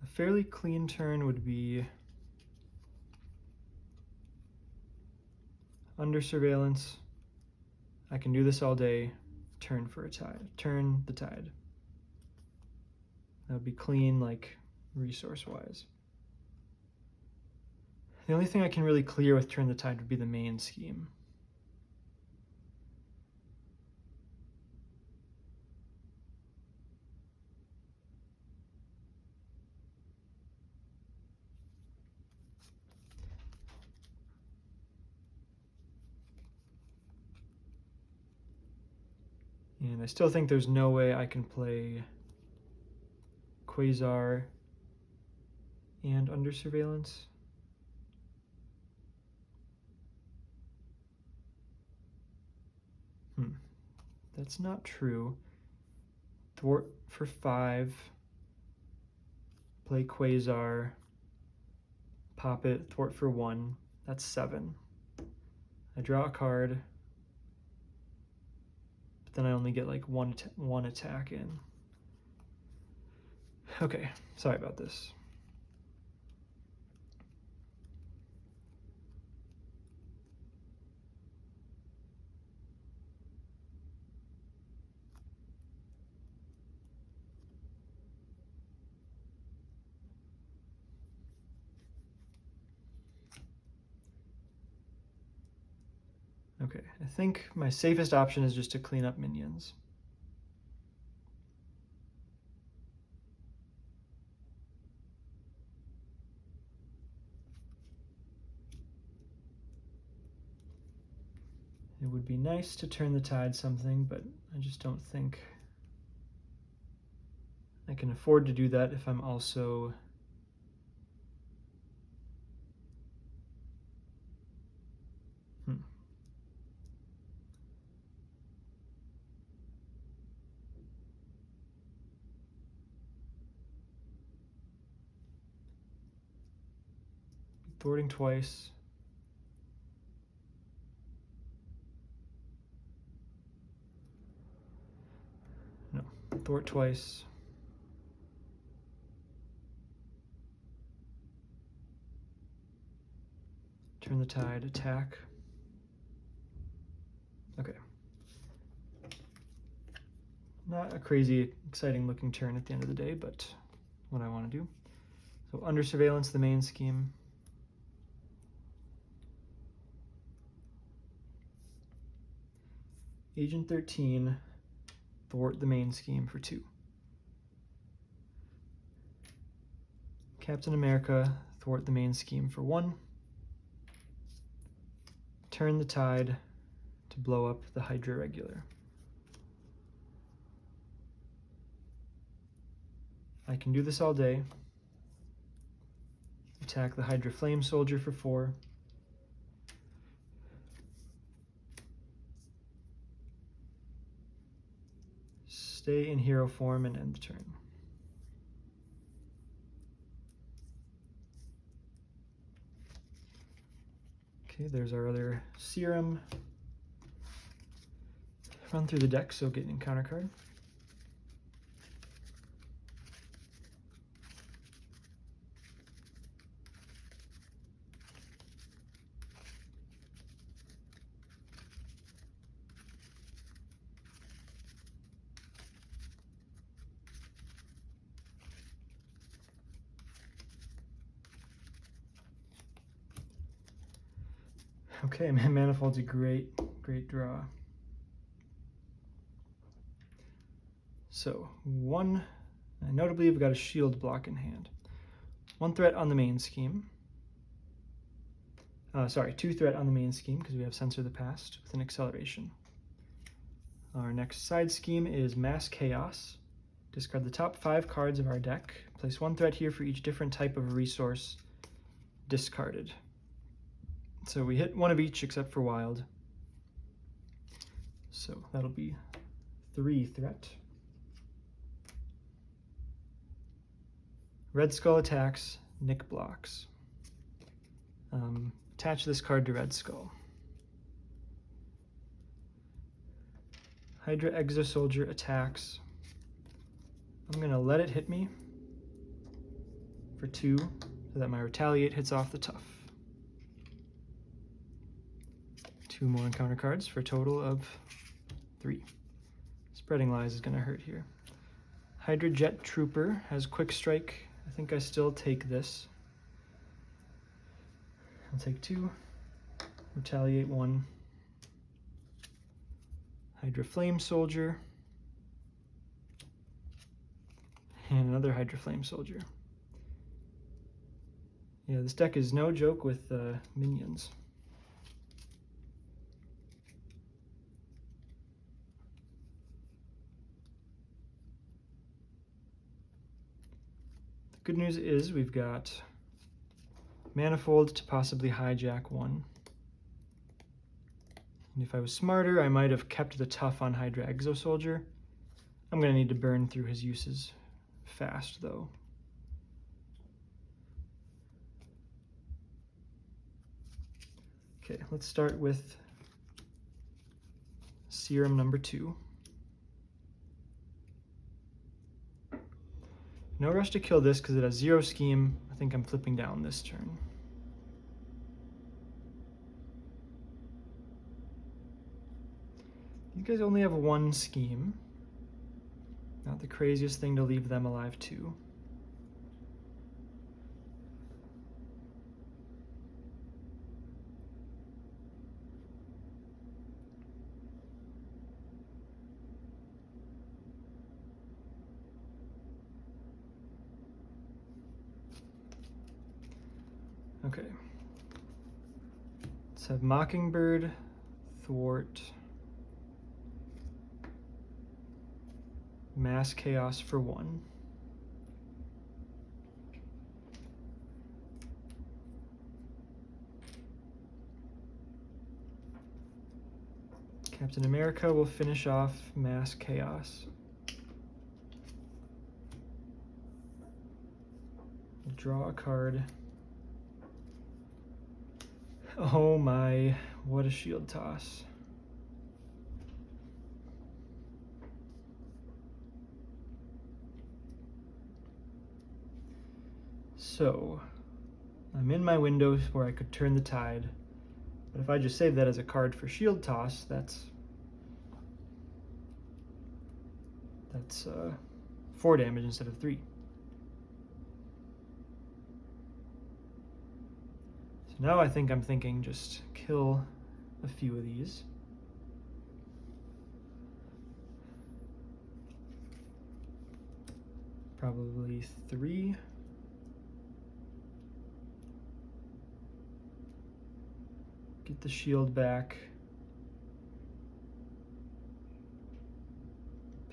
A fairly clean turn would be Under Surveillance. I can do this all day. Turn for a tide. Turn the tide. That would be clean, like, resource-wise. The only thing I can really clear with Turn the Tide would be the main scheme. And I still think there's no way I can play Quasar and Under Surveillance. That's not true. Thwart for 5. Play Quasar. Pop it. Thwart for 1. That's 7. I draw a card, but then I only get like one attack in. Okay, sorry about this. Okay, I think my safest option is just to clean up minions. It would be nice to turn the tide something, but I just don't think I can afford to do that if I'm also thwarting twice. No, thwart twice. Turn the tide, attack. Okay. Not a crazy exciting looking turn at the end of the day, but what I want to do. So under surveillance, the main scheme. Agent 13, thwart the main scheme for 2. Captain America, thwart the main scheme for 1. Turn the tide to blow up the Hydra regular. I can do this all day. Attack the Hydra Flame Soldier for 4. Stay in hero form and end the turn. Okay, there's our other serum. Run through the deck, so get an encounter card. Okay, Manifold's a great draw. So notably we've got a shield block in hand. 1 threat on the main scheme. 2 threat on the main scheme because we have Censor the Past with an acceleration. Our next side scheme is Mass Chaos. Discard the top 5 cards of our deck. Place 1 threat here for each different type of resource discarded. So we hit 1 of each except for wild. So that'll be 3 threat. Red Skull attacks, Nick blocks. Attach this card to Red Skull. Hydra Exosoldier attacks. I'm going to let it hit me for 2 so that my Retaliate hits off the tough. 2 more encounter cards for a total of 3. Spreading Lies is going to hurt here. Hydra Jet Trooper has Quick Strike. I think I still take this. I'll take 2. Retaliate 1. Hydra Flame Soldier. And another Hydra Flame Soldier. Yeah, this deck is no joke with minions. The good news is we've got Manifold to possibly hijack 1. And if I was smarter, I might have kept the tough on Hydra Exosoldier. I'm going to need to burn through his uses fast, though. Okay, let's start with Serum number 2. No rush to kill this because it has 0 scheme. I think I'm flipping down this turn. These guys only have 1 scheme. Not the craziest thing to leave them alive too. Okay. Let's have Mockingbird, Thwart, Mass Chaos for 1. Captain America will finish off Mass Chaos. Draw a card. Oh my, what a shield toss. So, I'm in my window where I could turn the tide, but if I just save that as a card for shield toss, that's 4 damage instead of 3. So now I think I'm thinking just kill a few of these. Probably 3. Get the shield back.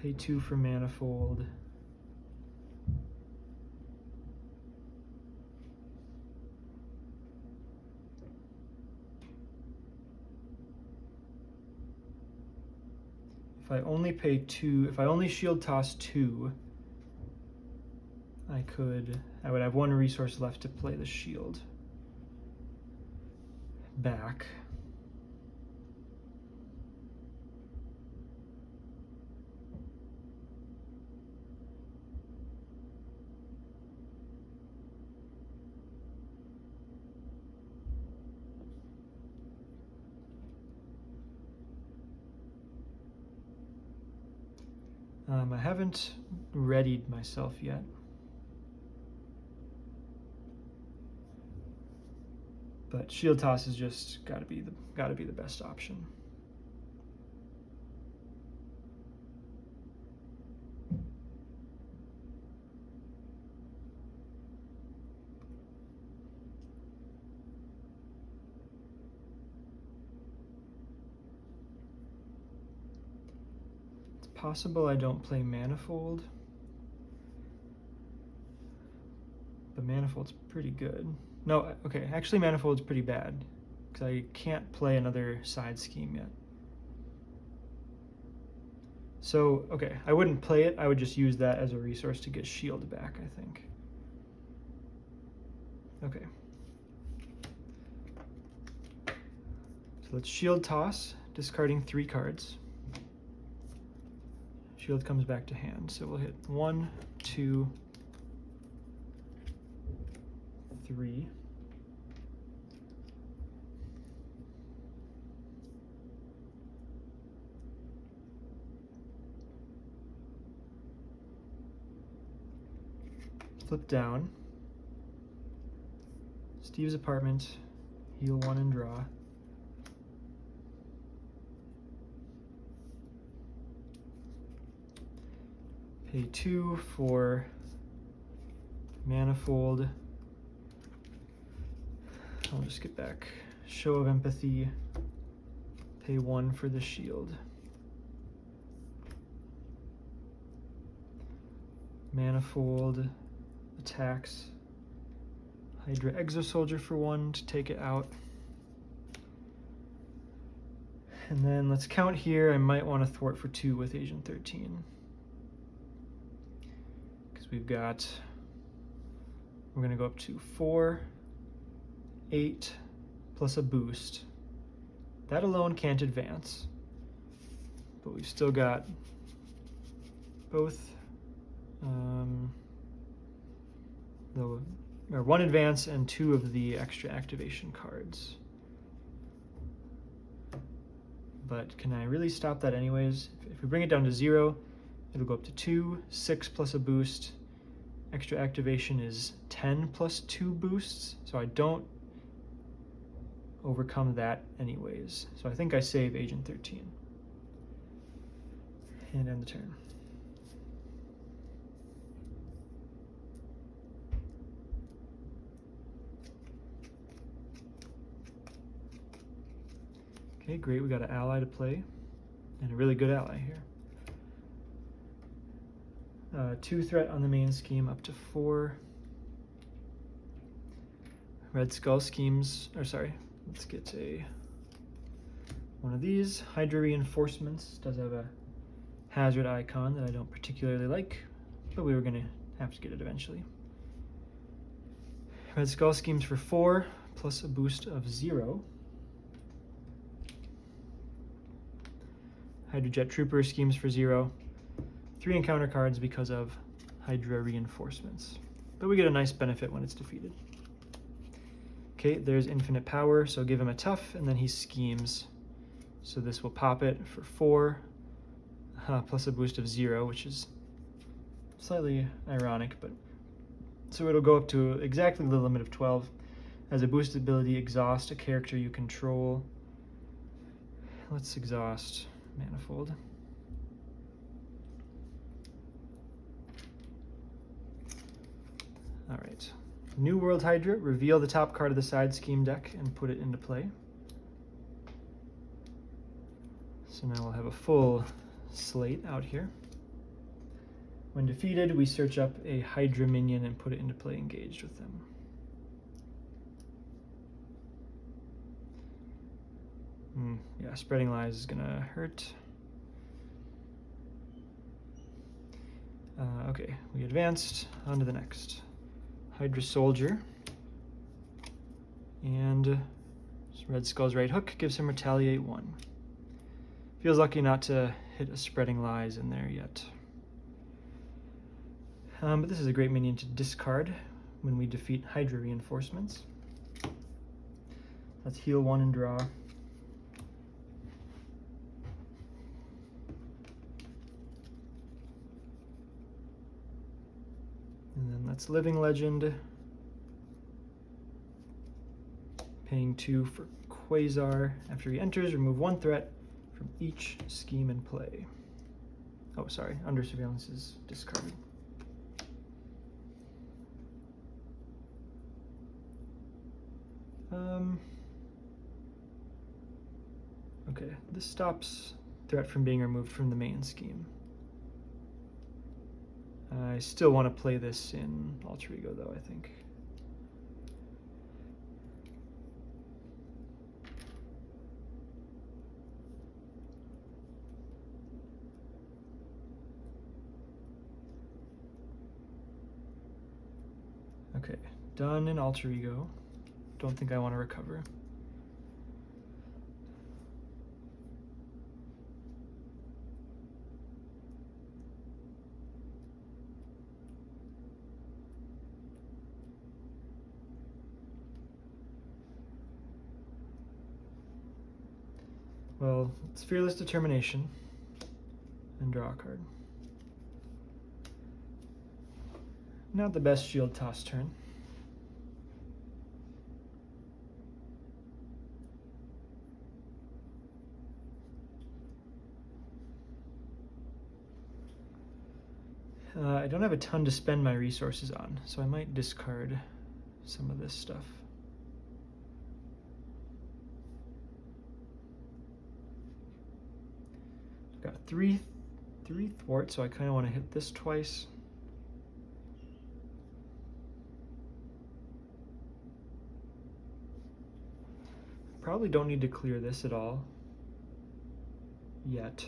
Pay 2 for Manifold. If I only pay 2, if I only shield toss 2, I would have 1 resource left to play the shield back. I haven't readied myself yet. But shield toss is just gotta be the best option. It's possible I don't play Manifold, but Manifold's pretty good. No, okay, actually Manifold's pretty bad, because I can't play another side scheme yet. So, okay, I wouldn't play it, I would just use that as a resource to get shield back, I think. Okay. So let's shield toss, discarding 3 cards. Shield comes back to hand, so we'll hit 1, 2, 3. Flip down. Steve's Apartment, heal 1 and draw. Pay 2 for Manifold. I'll just get back Show of Empathy. Pay 1 for the shield. Manifold attacks Hydra Exosoldier for 1 to take it out. And then let's count here. I might want to thwart for 2 with Agent 13. Because we're going to go up to 4, 8, plus a boost. That alone can't advance. but we've still got both one advance and 2 of the extra activation cards. But can I really stop that anyways? If we bring it down to 0, it'll go up to 2, 6 plus a boost. Extra activation is 10 plus 2 boosts, so I don't overcome that anyways. So I think I save Agent 13 and end the turn. Okay, great, we got an ally to play, and a really good ally here. 2 threat on the main scheme up to 4. Red Skull schemes, or sorry, let's get one of these. Hydra Reinforcements does have a hazard icon that I don't particularly like, but we were gonna have to get it eventually. Red Skull schemes for 4, plus a boost of 0. Hydra Jet Trooper schemes for 0. 3 encounter cards because of Hydra Reinforcements. But we get a nice benefit when it's defeated. Okay, there's infinite power, so give him a tough, and then he schemes. So this will pop it for 4, plus a boost of 0, which is slightly ironic, but so it'll go up to exactly the limit of 12. As a boosted ability, exhaust a character you control. Let's exhaust Manifold. All right. New World Hydra, reveal the top card of the side scheme deck and put it into play. So now we'll have a full slate out here. When defeated, we search up a Hydra minion and put it into play engaged with them. Yeah, Spreading Lies is gonna hurt. Okay, we advanced on to the next. Hydra Soldier. And Red Skull's right hook gives him Retaliate 1. Feels lucky not to hit a Spreading Lies in there yet. But this is a great minion to discard when we defeat Hydra Reinforcements. Let's heal 1 and draw. And then that's Living Legend. Paying 2 for Quasar. After he enters, remove 1 threat from each scheme in play. Oh, sorry, Under Surveillance is discarded. Okay, this stops threat from being removed from the main scheme. I still want to play this in Alter Ego, though, I think. Okay, done in Alter Ego. Don't think I want to recover. Well, it's Fearless Determination and draw a card. Not the best shield toss turn. I don't have a ton to spend my resources on, so I might discard some of this stuff. I've got three thwarts, so I kind of want to hit this twice. Probably don't need to clear this at all yet.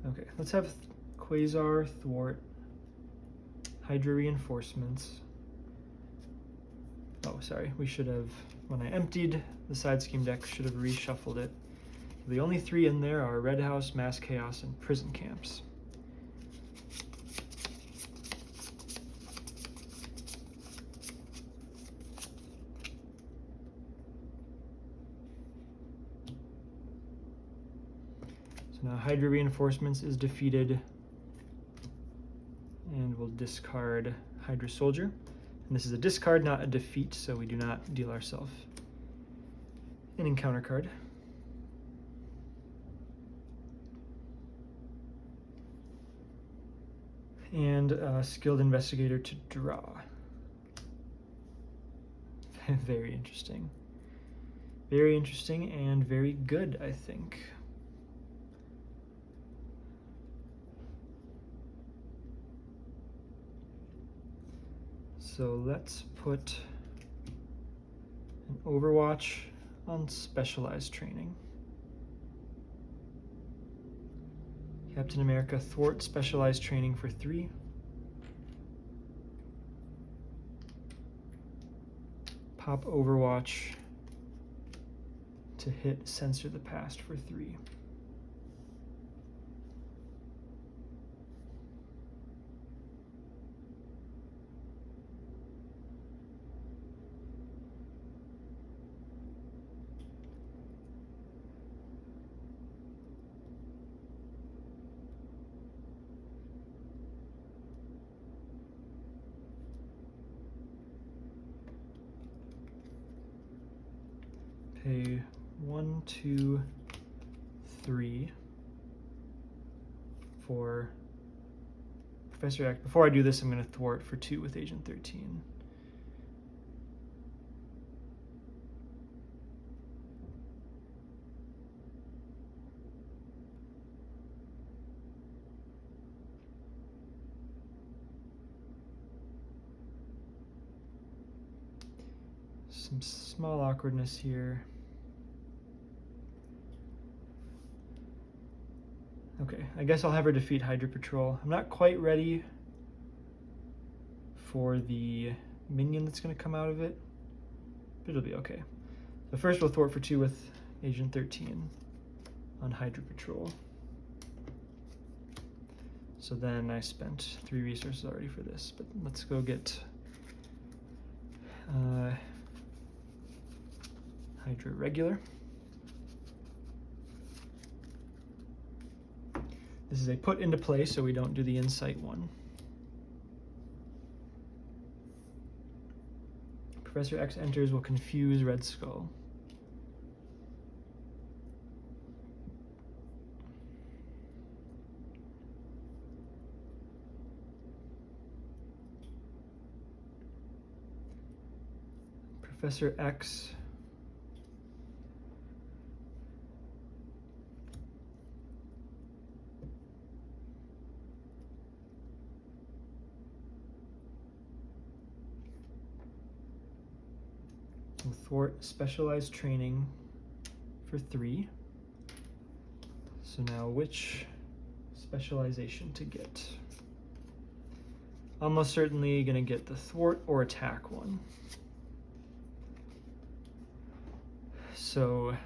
Okay, let's have Quasar, Thwart, Hydra Reinforcements, Oh, sorry, we should have, when I emptied the side scheme deck, should have reshuffled it. The only 3 in there are Red House, Mass Chaos, and Prison Camps. So now Hydra Reinforcements is defeated, and we'll discard Hydra Soldier. And this is a discard, not a defeat, so we do not deal ourselves an encounter card. And Skilled Investigator to draw. Very interesting. Very interesting and very good, I think. So let's put an Overwatch on Specialized Training. Captain America Thwart Specialized Training for 3. Pop Overwatch to hit Censor the Past for 3. Pay 1, 2, 3 for Professor X. Before I do this, I'm going to thwart for 2 with Agent 13. Some small awkwardness here. Okay, I guess I'll have her defeat Hydra Patrol. I'm not quite ready for the minion that's going to come out of it, but it'll be okay. So first we'll thwart for 2 with Agent 13 on Hydra Patrol. So then I spent 3 resources already for this, but let's go get Hydra Regular. This is a put into play, so we don't do the Insight one. Professor X enters will confuse Red Skull. Professor X will thwart Specialized Training for 3. So now which specialization to get? Almost certainly gonna get the thwart or attack one. So,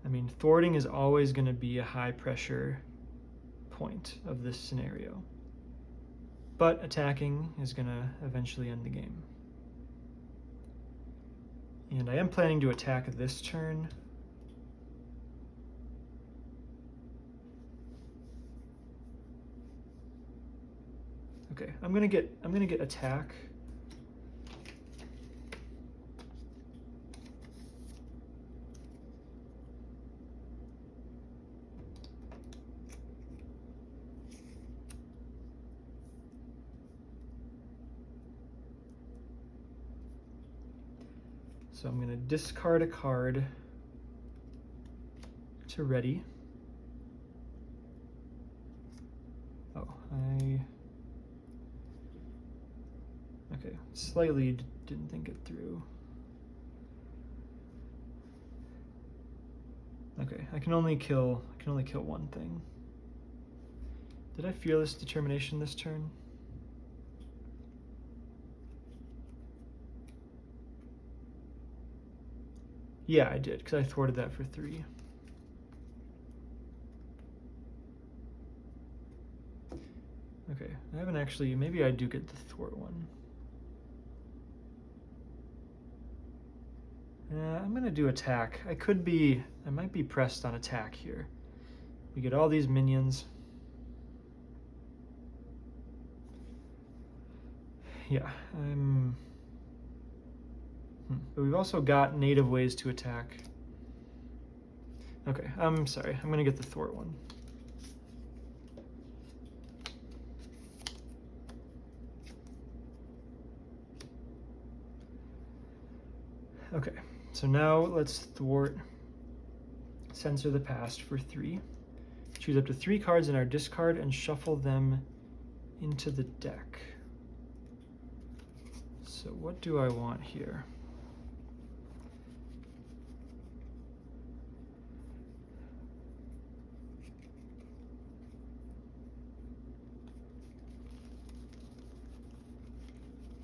I mean, thwarting is always going to be a high pressure point of this scenario, but attacking is going to eventually end the game. And I am planning to attack this turn. Okay, I'm gonna get attack. So I'm going to discard a card to ready. Oh, okay, slightly didn't think it through. Okay, I can only kill one thing. Did I Fearless Determination this turn? Yeah, I did, because I thwarted that for 3. Okay, I haven't actually, maybe I do get the thwart one. I'm gonna do attack. I might be pressed on attack here. We get all these minions. Yeah, but we've also got native ways to attack. Okay, I'm sorry, I'm gonna get the thwart one. Okay, so now let's thwart Censor the Past for 3. Choose up to 3 cards in our discard and shuffle them into the deck. So what do I want here?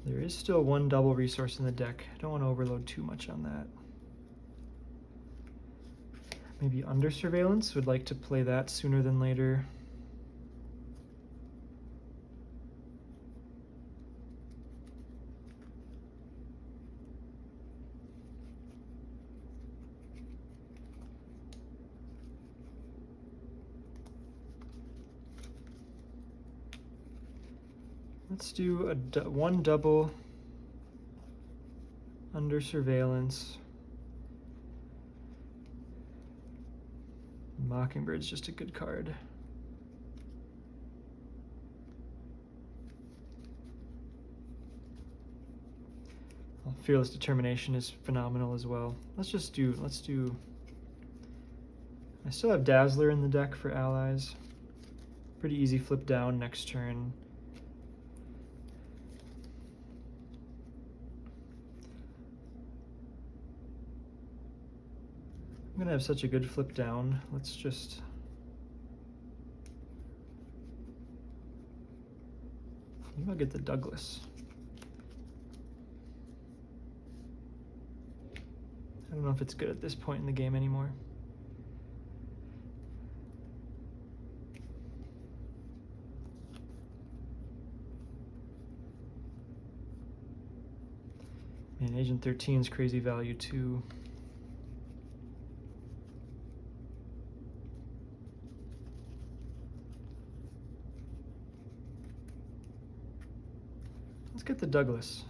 There is still 1 double resource in the deck. I don't want to overload too much on that. Maybe Under Surveillance, would like to play that sooner than later. Let's do 1 double Under Surveillance. Mockingbird's just a good card. Fearless Determination is phenomenal as well. Let's do, I still have Dazzler in the deck for allies. Pretty easy flip down next turn. I'm gonna have such a good flip down. Let's just, maybe I'll get the Douglas. I don't know if it's good at this point in the game anymore. Man, Agent 13's crazy value too. Let's get the Douglas.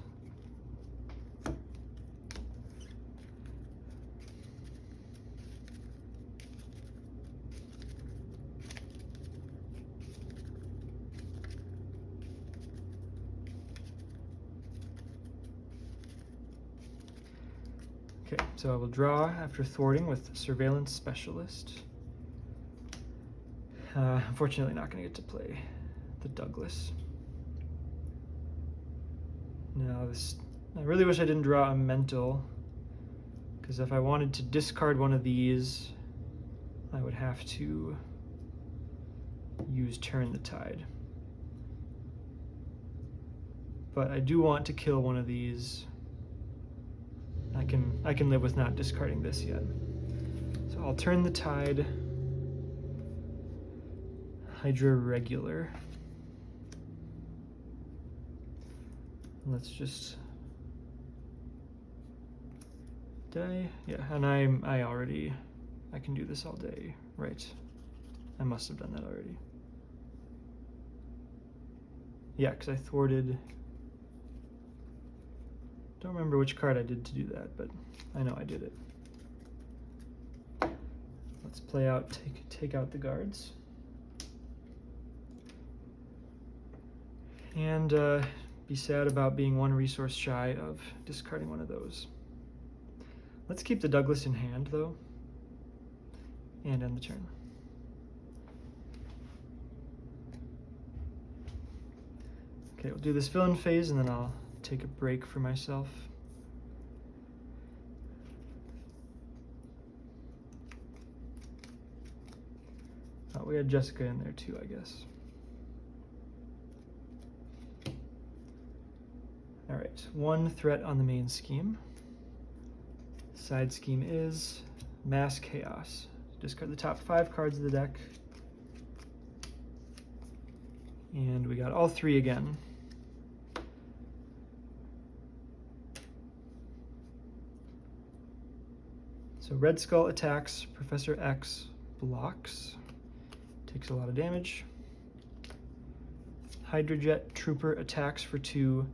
Okay, so I will draw after thwarting with Surveillance Specialist. Unfortunately, not going to get to play the Douglas. Now, I really wish I didn't draw a Mental, because if I wanted to discard one of these, I would have to use Turn the Tide. But I do want to kill one of these. I can live with not discarding this yet. So I'll Turn the Tide. Hydra Regular. Let's just, did yeah, and I can do this all day, right? I must have done that already. Yeah, because I thwarted, don't remember which card I did to do that, but I know I did it. Let's play out, take out the guards. And be sad about being 1 resource shy of discarding one of those. Let's keep the Douglas in hand, though, and end the turn. Okay, we'll do this fill-in phase, and then I'll take a break for myself. Oh, we had Jessica in there too, I guess. All right, 1 threat on the main scheme. Side scheme is Mass Chaos. Discard the top 5 cards of the deck. And we got all 3 again. So Red Skull attacks, Professor X blocks, takes a lot of damage. Hydrojet Trooper attacks for 2.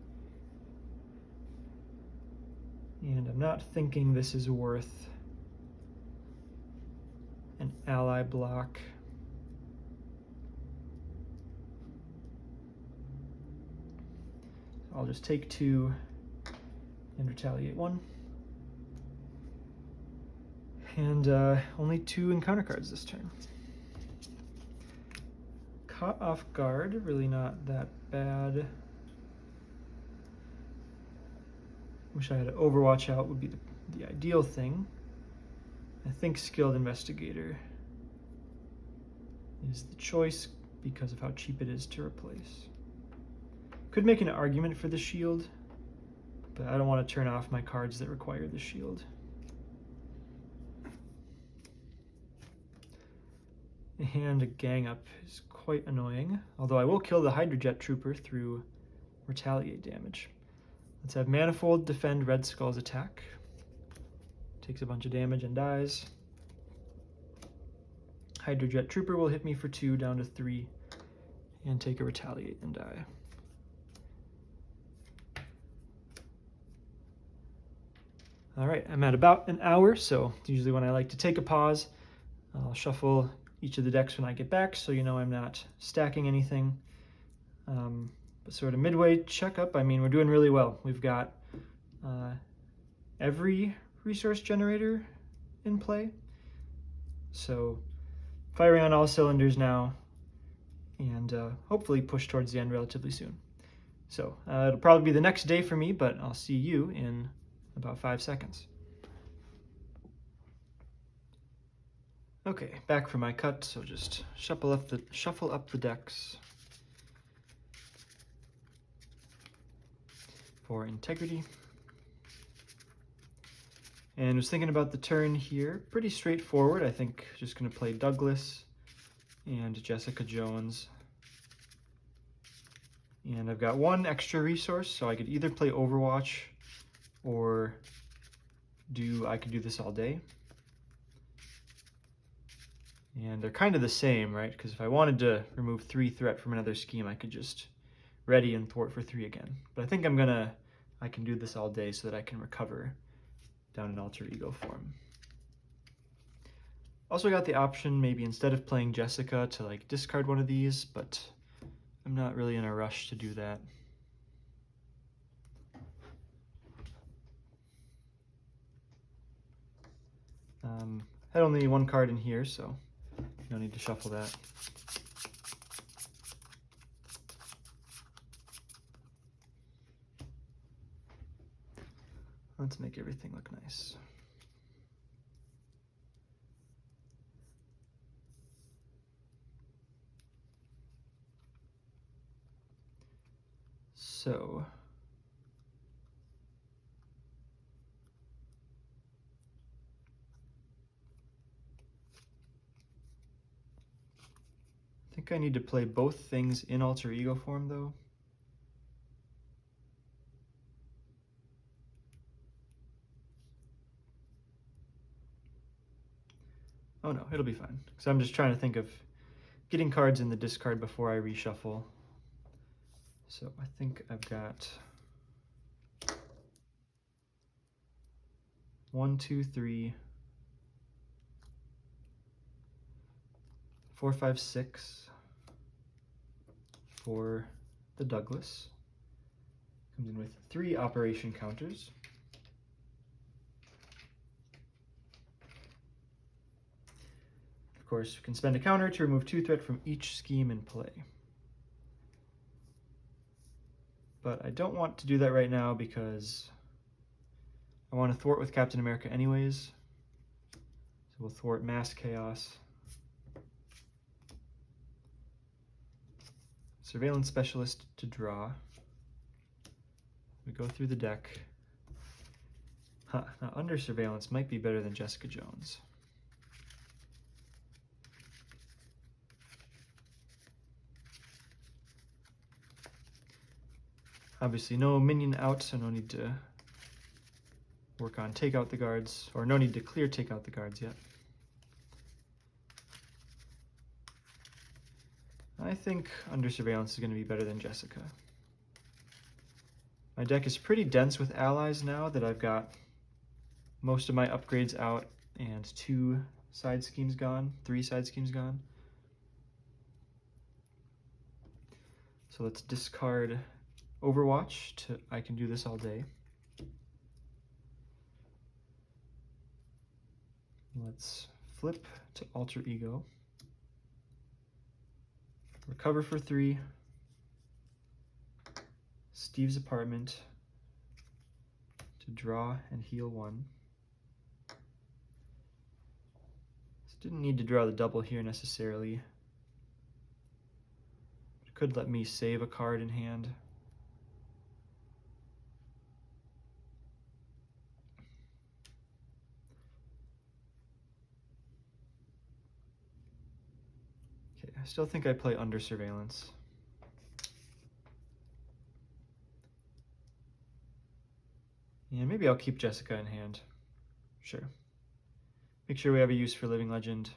And I'm not thinking this is worth an ally block. I'll just take 2 and retaliate 1. And only 2 encounter cards this turn. Caught off guard, really not that bad. Wish I had an Overwatch out, would be the ideal thing. I think Skilled Investigator is the choice because of how cheap it is to replace. Could make an argument for the shield, but I don't want to turn off my cards that require the shield. And a Gang Up is quite annoying, although I will kill the Hydrojet Trooper through retaliate damage. Let's have Manifold defend Red Skull's attack. Takes a bunch of damage and dies. Hydrojet Trooper will hit me for 2 down to 3 and take a retaliate and die. All right, I'm at about an hour, so usually when I like to take a pause, I'll shuffle each of the decks when I get back, so you know I'm not stacking anything. But sort of midway checkup, I mean, we're doing really well. We've got every resource generator in play, so firing on all cylinders now, and hopefully push towards the end relatively soon. So it'll probably be the next day for me, but I'll see you in about 5 seconds. Okay, back for my cut, so just shuffle up the decks for integrity. And was thinking about the turn here, pretty straightforward. I think just gonna play Douglas and Jessica Jones. And I've got 1 extra resource, so I could either play Overwatch or I could do this all day. And they're kind of the same, right? Because if I wanted to remove 3 threat from another scheme, I could just ready and thwart for 3 again. But I think I can do this all day so that I can recover down in alter ego form. Also got the option, maybe instead of playing Jessica, to like discard one of these, but I'm not really in a rush to do that. Had only 1 card in here, so no need to shuffle that. Let's make everything look nice. So I think I need to play both things in alter ego form though. Oh no, it'll be fine. Because I'm just trying to think of getting cards in the discard before I reshuffle. So I think I've got 1, 2, 3, 4, 5, 6 for the Douglas. Comes in with 3 operation counters. Of course, you can spend a counter to remove 2 threat from each scheme in play. But I don't want to do that right now because I want to thwart with Captain America anyways. So we'll thwart Mass Chaos. Surveillance Specialist to draw. We go through the deck. Now under surveillance might be better than Jessica Jones. Obviously no minion out, so no need to work on take out the guards, or no need to clear take out the guards yet. I think under surveillance is going to be better than Jessica. My deck is pretty dense with allies now that I've got most of my upgrades out and 2 side schemes gone, 3 side schemes gone. So let's discard Overwatch to I Can Do This All Day. Let's flip to Alter Ego. Recover for 3. Steve's Apartment to draw and heal 1. Didn't need to draw the double here necessarily. It could let me save a card in hand. Okay, I still think I play under surveillance. And maybe I'll keep Jessica in hand. Sure. Make sure we have a use for Living Legend.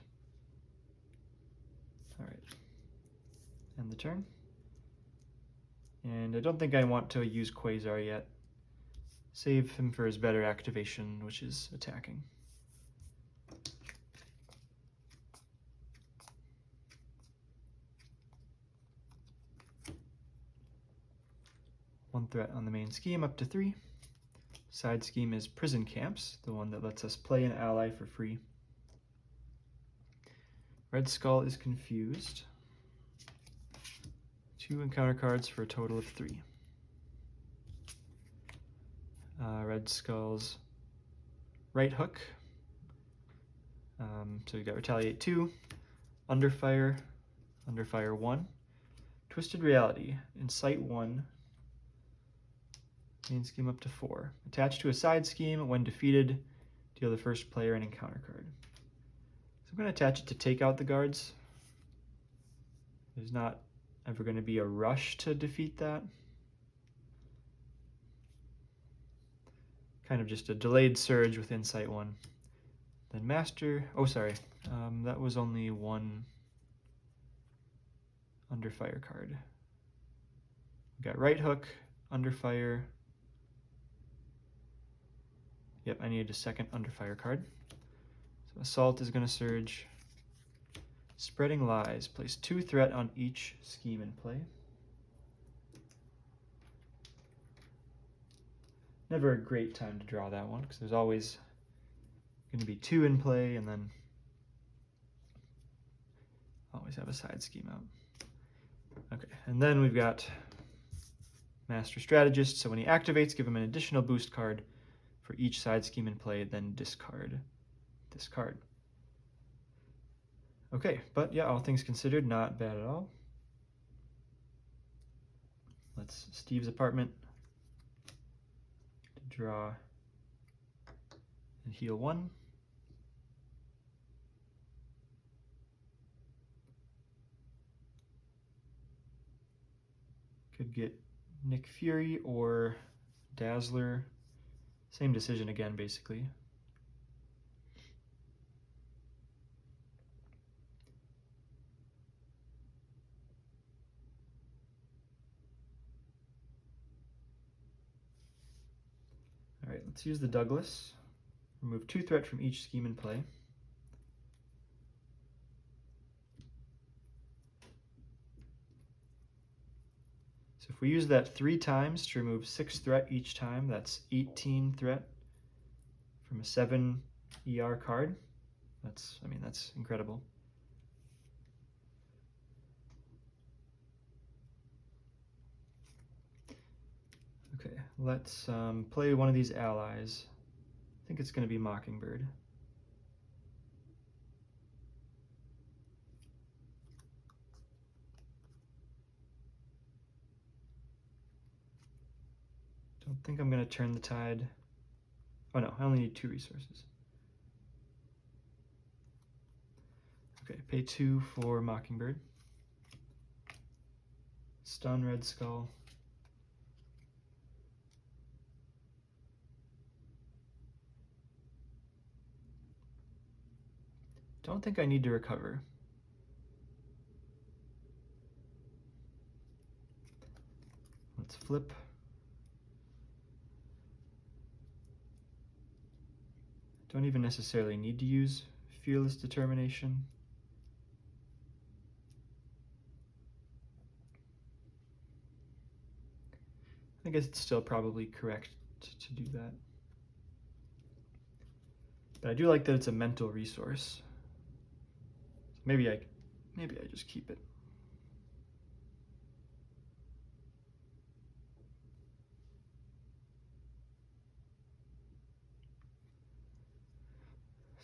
All right. End the turn. And I don't think I want to use Quasar yet. Save him for his better activation, which is attacking. One threat on the main scheme, up to 3. Side scheme is Prison Camps, the one that lets us play an ally for free. Red Skull is confused. 2 encounter cards for a total of 3. Red Skull's Right Hook. So you got Retaliate 2, Underfire, Underfire 1, Twisted Reality, Incite 1, main scheme up to 4. Attached to a side scheme, when defeated, deal the first player an encounter card. So I'm going to attach it to take out the guards. There's not ever going to be a rush to defeat that. Kind of just a delayed surge with Insight 1. Then Master, oh sorry, that was only 1 Underfire card. We got Right Hook, Underfire. Yep, I needed a second Underfire card. So Assault is going to surge. Spreading Lies, place 2 threat on each scheme in play. Never a great time to draw that one, because there's always going to be 2 in play, and then always have a side scheme out. Okay, and then we've got Master Strategist, so when he activates, give him an additional boost card for each side scheme in play, then discard this card. Okay, but yeah, all things considered, not bad at all. Let's Steve's Apartment to draw and heal 1. Could get Nick Fury or Dazzler. Same decision again, basically. All right, let's use the Douglas. Remove 2 threat from each scheme in play. So if we use that 3 times to remove 6 threat each time, that's 18 threat from a 7 ER card. That's incredible. Okay, let's play one of these allies. I think it's going to be Mockingbird. Don't think I'm going to turn the tide Oh no, I only need 2 resources. Okay, pay 2 for Mockingbird. Stun Red Skull. Don't think I need to recover. Let's flip. Don't even necessarily need to use Fearless Determination. I guess it's still probably correct to do that. But I do like that it's a mental resource. Maybe I just keep it.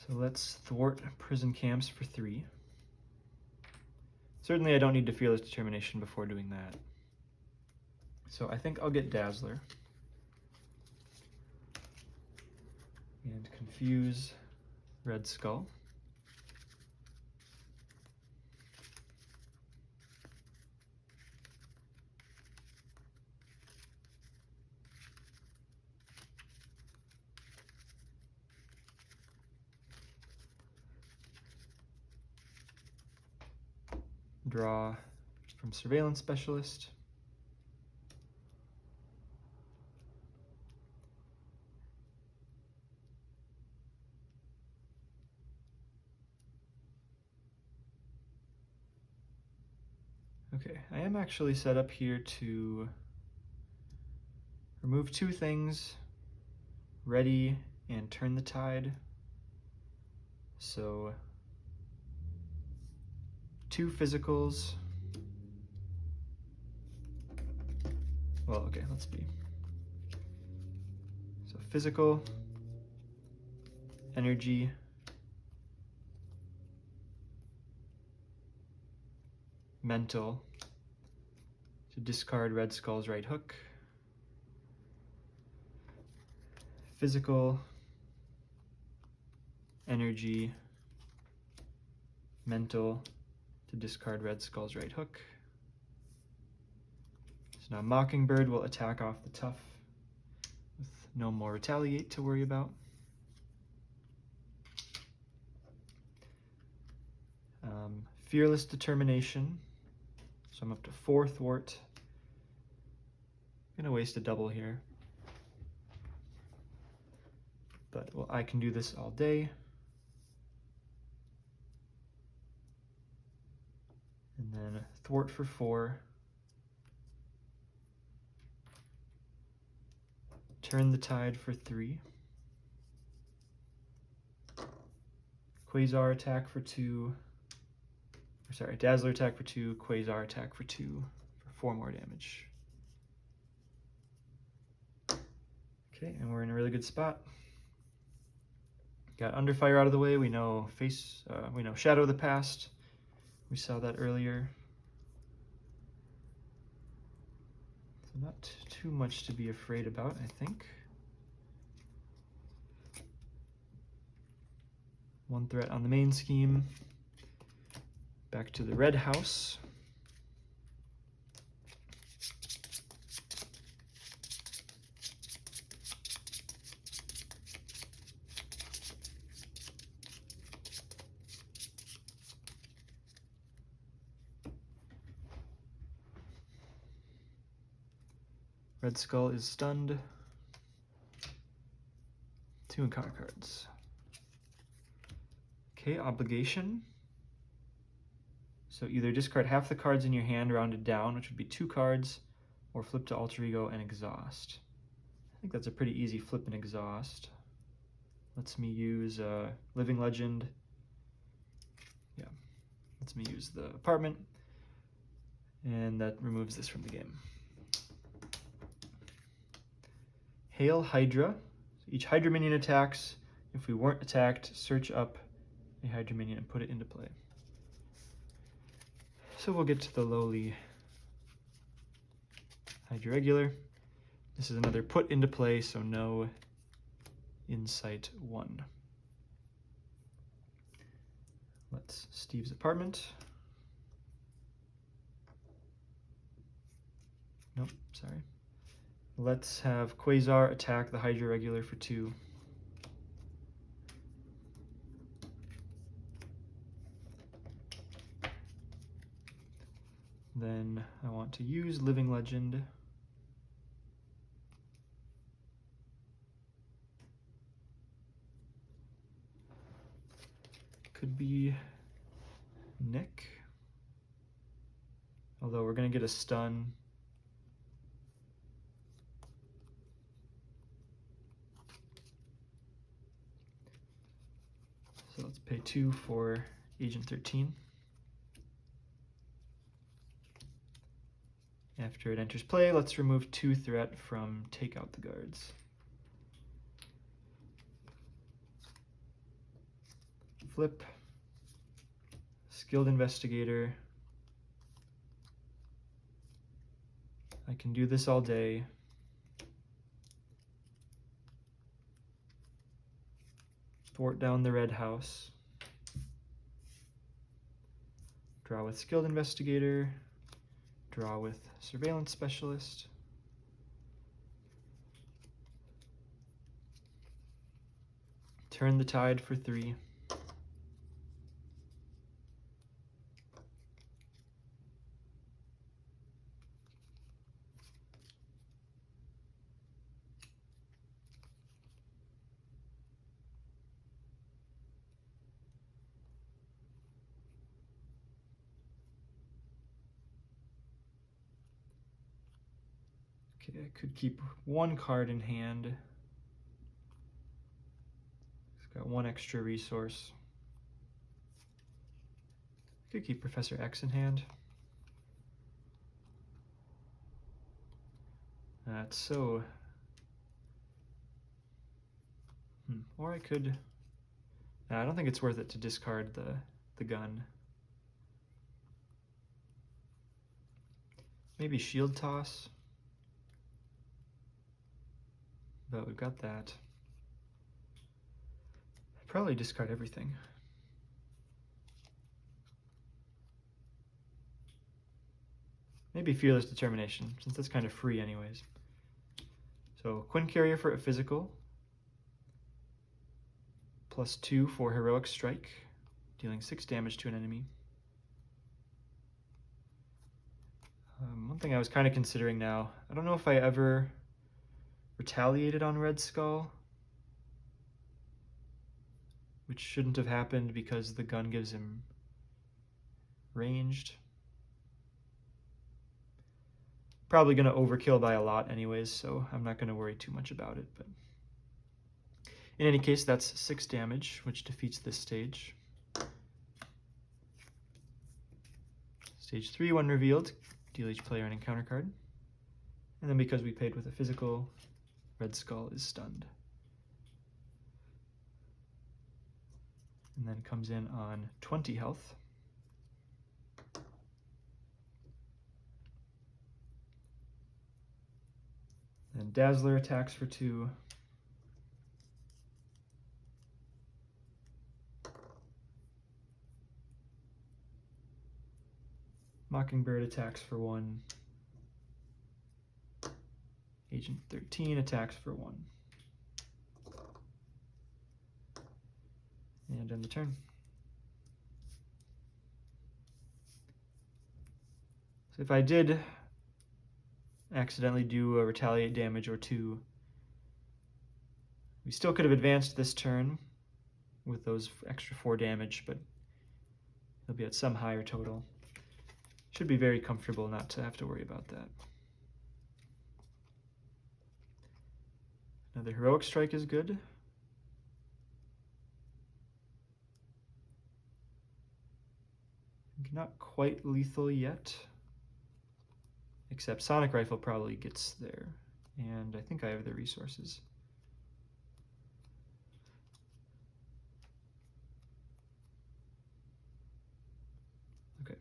So let's thwart prison camps for 3. Certainly I don't need to Fearless Determination before doing that. So I think I'll get Dazzler. And confuse Red Skull. Draw from Surveillance Specialist. Okay, I am actually set up here to remove 2 things, ready and turn the tide. So 2 physicals. Well, okay, let's be. So physical, energy, mental, to discard Red Skull's right hook. Physical, energy, mental, to discard Red Skull's right hook. So now Mockingbird will attack off the tough with no more retaliate to worry about. Fearless Determination. So I'm up to 4 thwart. I'm gonna waste a double here. But well, I can do this all day. And then thwart for 4. Turn the tide for 3. Quasar attack for 2. Or sorry, Dazzler attack for 2, Quasar attack for 2 for 4 more damage. Okay, and we're in a really good spot. Got Underfire out of the way. We know Shadow of the Past. We saw that earlier. So not too much to be afraid about, I think. 1 threat on the main scheme. Back to the red house. Red Skull is stunned. 2 encounter cards. Okay, Obligation. So either discard half the cards in your hand rounded down, which would be 2 cards, or flip to Alter Ego and exhaust. I think that's a pretty easy flip and exhaust. Lets me use Living Legend. Yeah, lets me use the apartment. And that removes this from the game. Hail Hydra. Each Hydra minion attacks. If we weren't attacked, search up a Hydra minion and put it into play. So we'll get to the lowly Hydra Regular. This is another put into play, so no Insight 1. Let's Steve's apartment. Nope, sorry. Let's have Quasar attack the Hydra regular for 2. Then I want to use Living Legend. Could be Nick. Although we're going to get a stun. So let's pay 2 for Agent 13. After it enters play, let's remove 2 threat from Take Out the Guards. Flip. Skilled Investigator. I can do this all day. Thwart down the red house. Draw with Skilled Investigator. Draw with Surveillance Specialist. Turn the tide for 3. Okay, I could keep 1 card in hand. It's got 1 extra resource. Could keep Professor X in hand. That's so... Or I could... I don't think it's worth it to discard the gun. Maybe Shield Toss. But we've got that. Probably discard everything. Maybe Fearless Determination, since that's kind of free anyways. So Quinn Carrier for a physical. +2 for Heroic Strike, dealing 6 damage to an enemy. One thing I was kind of considering now, I don't know if I ever retaliated on Red Skull, which shouldn't have happened because the gun gives him ranged. Probably going to overkill by a lot anyways, so I'm not going to worry too much about it. But in any case, that's 6 damage, which defeats this stage. Stage 3, when revealed, deal each player an encounter card. And then because we paid with a physical, Red Skull is stunned. And then comes in on 20 health. Then Dazzler attacks for 2. Mockingbird attacks for 1. Agent 13 attacks for 1. And end the turn. So if I did accidentally do a retaliate damage or 2, we still could have advanced this turn with those extra 4 damage, but it'll be at some higher total. Should be very comfortable not to have to worry about that. Another Heroic Strike is good. Not quite lethal yet, except Sonic Rifle probably gets there, and I think I have the resources. Okay,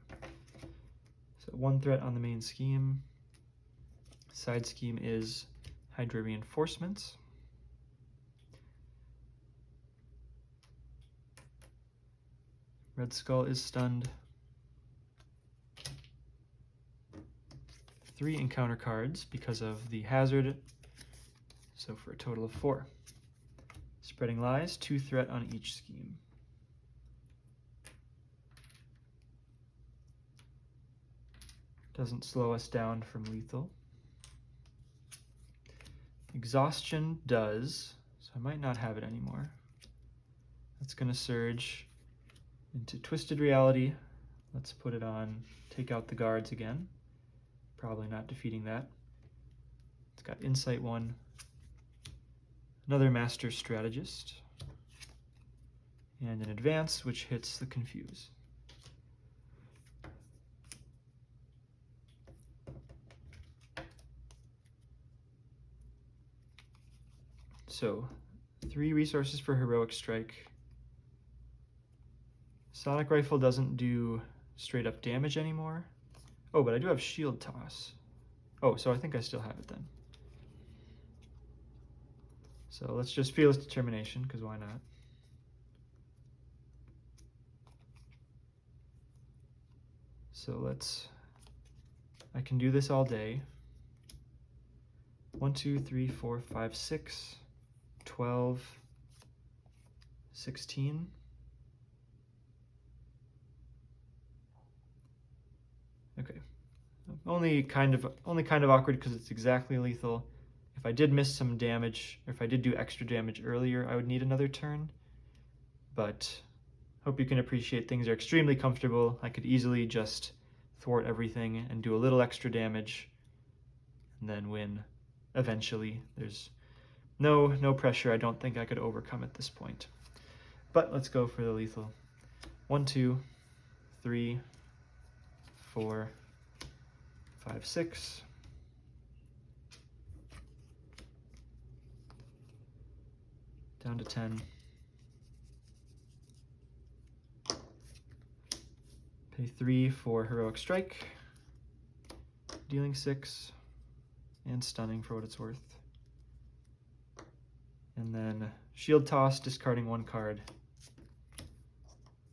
so 1 threat on the main scheme. Side scheme is Hydra Reinforcements. Red Skull is stunned. 3 encounter cards because of the hazard, so for a total of 4. Spreading Lies, 2 threat on each scheme. Doesn't slow us down from lethal. Exhaustion does, so I might not have it anymore. That's going to surge into Twisted Reality. Let's put it on, take out the guards again. Probably not defeating that. It's got Insight 1. Another Master Strategist. And an Advance, which hits the Confuse. So, 3 resources for Heroic Strike. Sonic Rifle doesn't do straight up damage anymore. Oh, but I do have Shield Toss. Oh, so I think I still have it then. So let's just Fearless Determination, because why not? So I can do this all day. 1, 2, 3, 4, 5, 6, 12, 16. Okay. Only kind of awkward because it's exactly lethal. If I did miss some damage, or if I did do extra damage earlier, I would need another turn. But hope you can appreciate things are extremely comfortable. I could easily just thwart everything and do a little extra damage and then win eventually. There's no pressure. I don't think I could overcome at this point. But let's go for the lethal. 1, 2, 3, 4, 5, 6. Down to 10. Pay 3 for Heroic Strike, dealing 6, and stunning for what it's worth. And then Shield Toss, discarding 1 card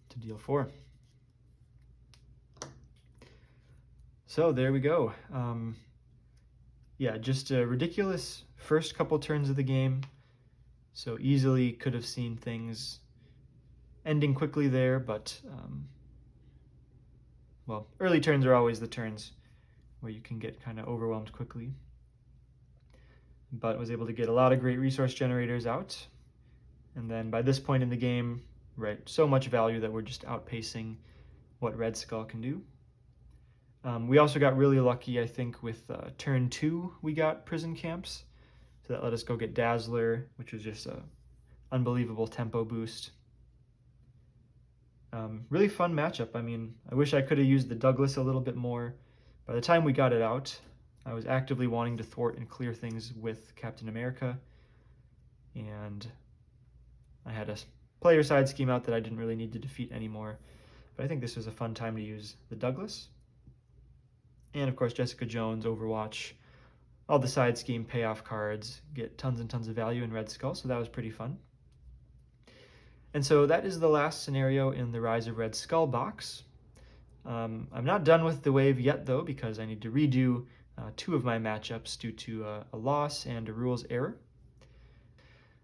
to deal 4. So there we go. Yeah, just a ridiculous first couple turns of the game. So easily could have seen things ending quickly there, but well, early turns are always the turns where you can get kind of overwhelmed quickly. But was able to get a lot of great resource generators out. And then by this point in the game, right, so much value that we're just outpacing what Red Skull can do. We also got really lucky, I think, with turn 2, we got Prison Camps. So that let us go get Dazzler, which was just a unbelievable tempo boost. Really fun matchup. I mean, I wish I could have used the Douglas a little bit more. By the time we got it out, I was actively wanting to thwart and clear things with Captain America. And I had a player side scheme out that I didn't really need to defeat anymore. But I think this was a fun time to use the Douglas. And of course, Jessica Jones, Overwatch, all the side scheme payoff cards, get tons and tons of value in Red Skull, so that was pretty fun. And so that is the last scenario in the Rise of Red Skull box. I'm not done with the wave yet, though, because I need to redo 2 of my matchups due to a loss and a rules error.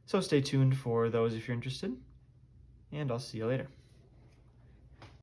So stay tuned for those if you're interested, and I'll see you later.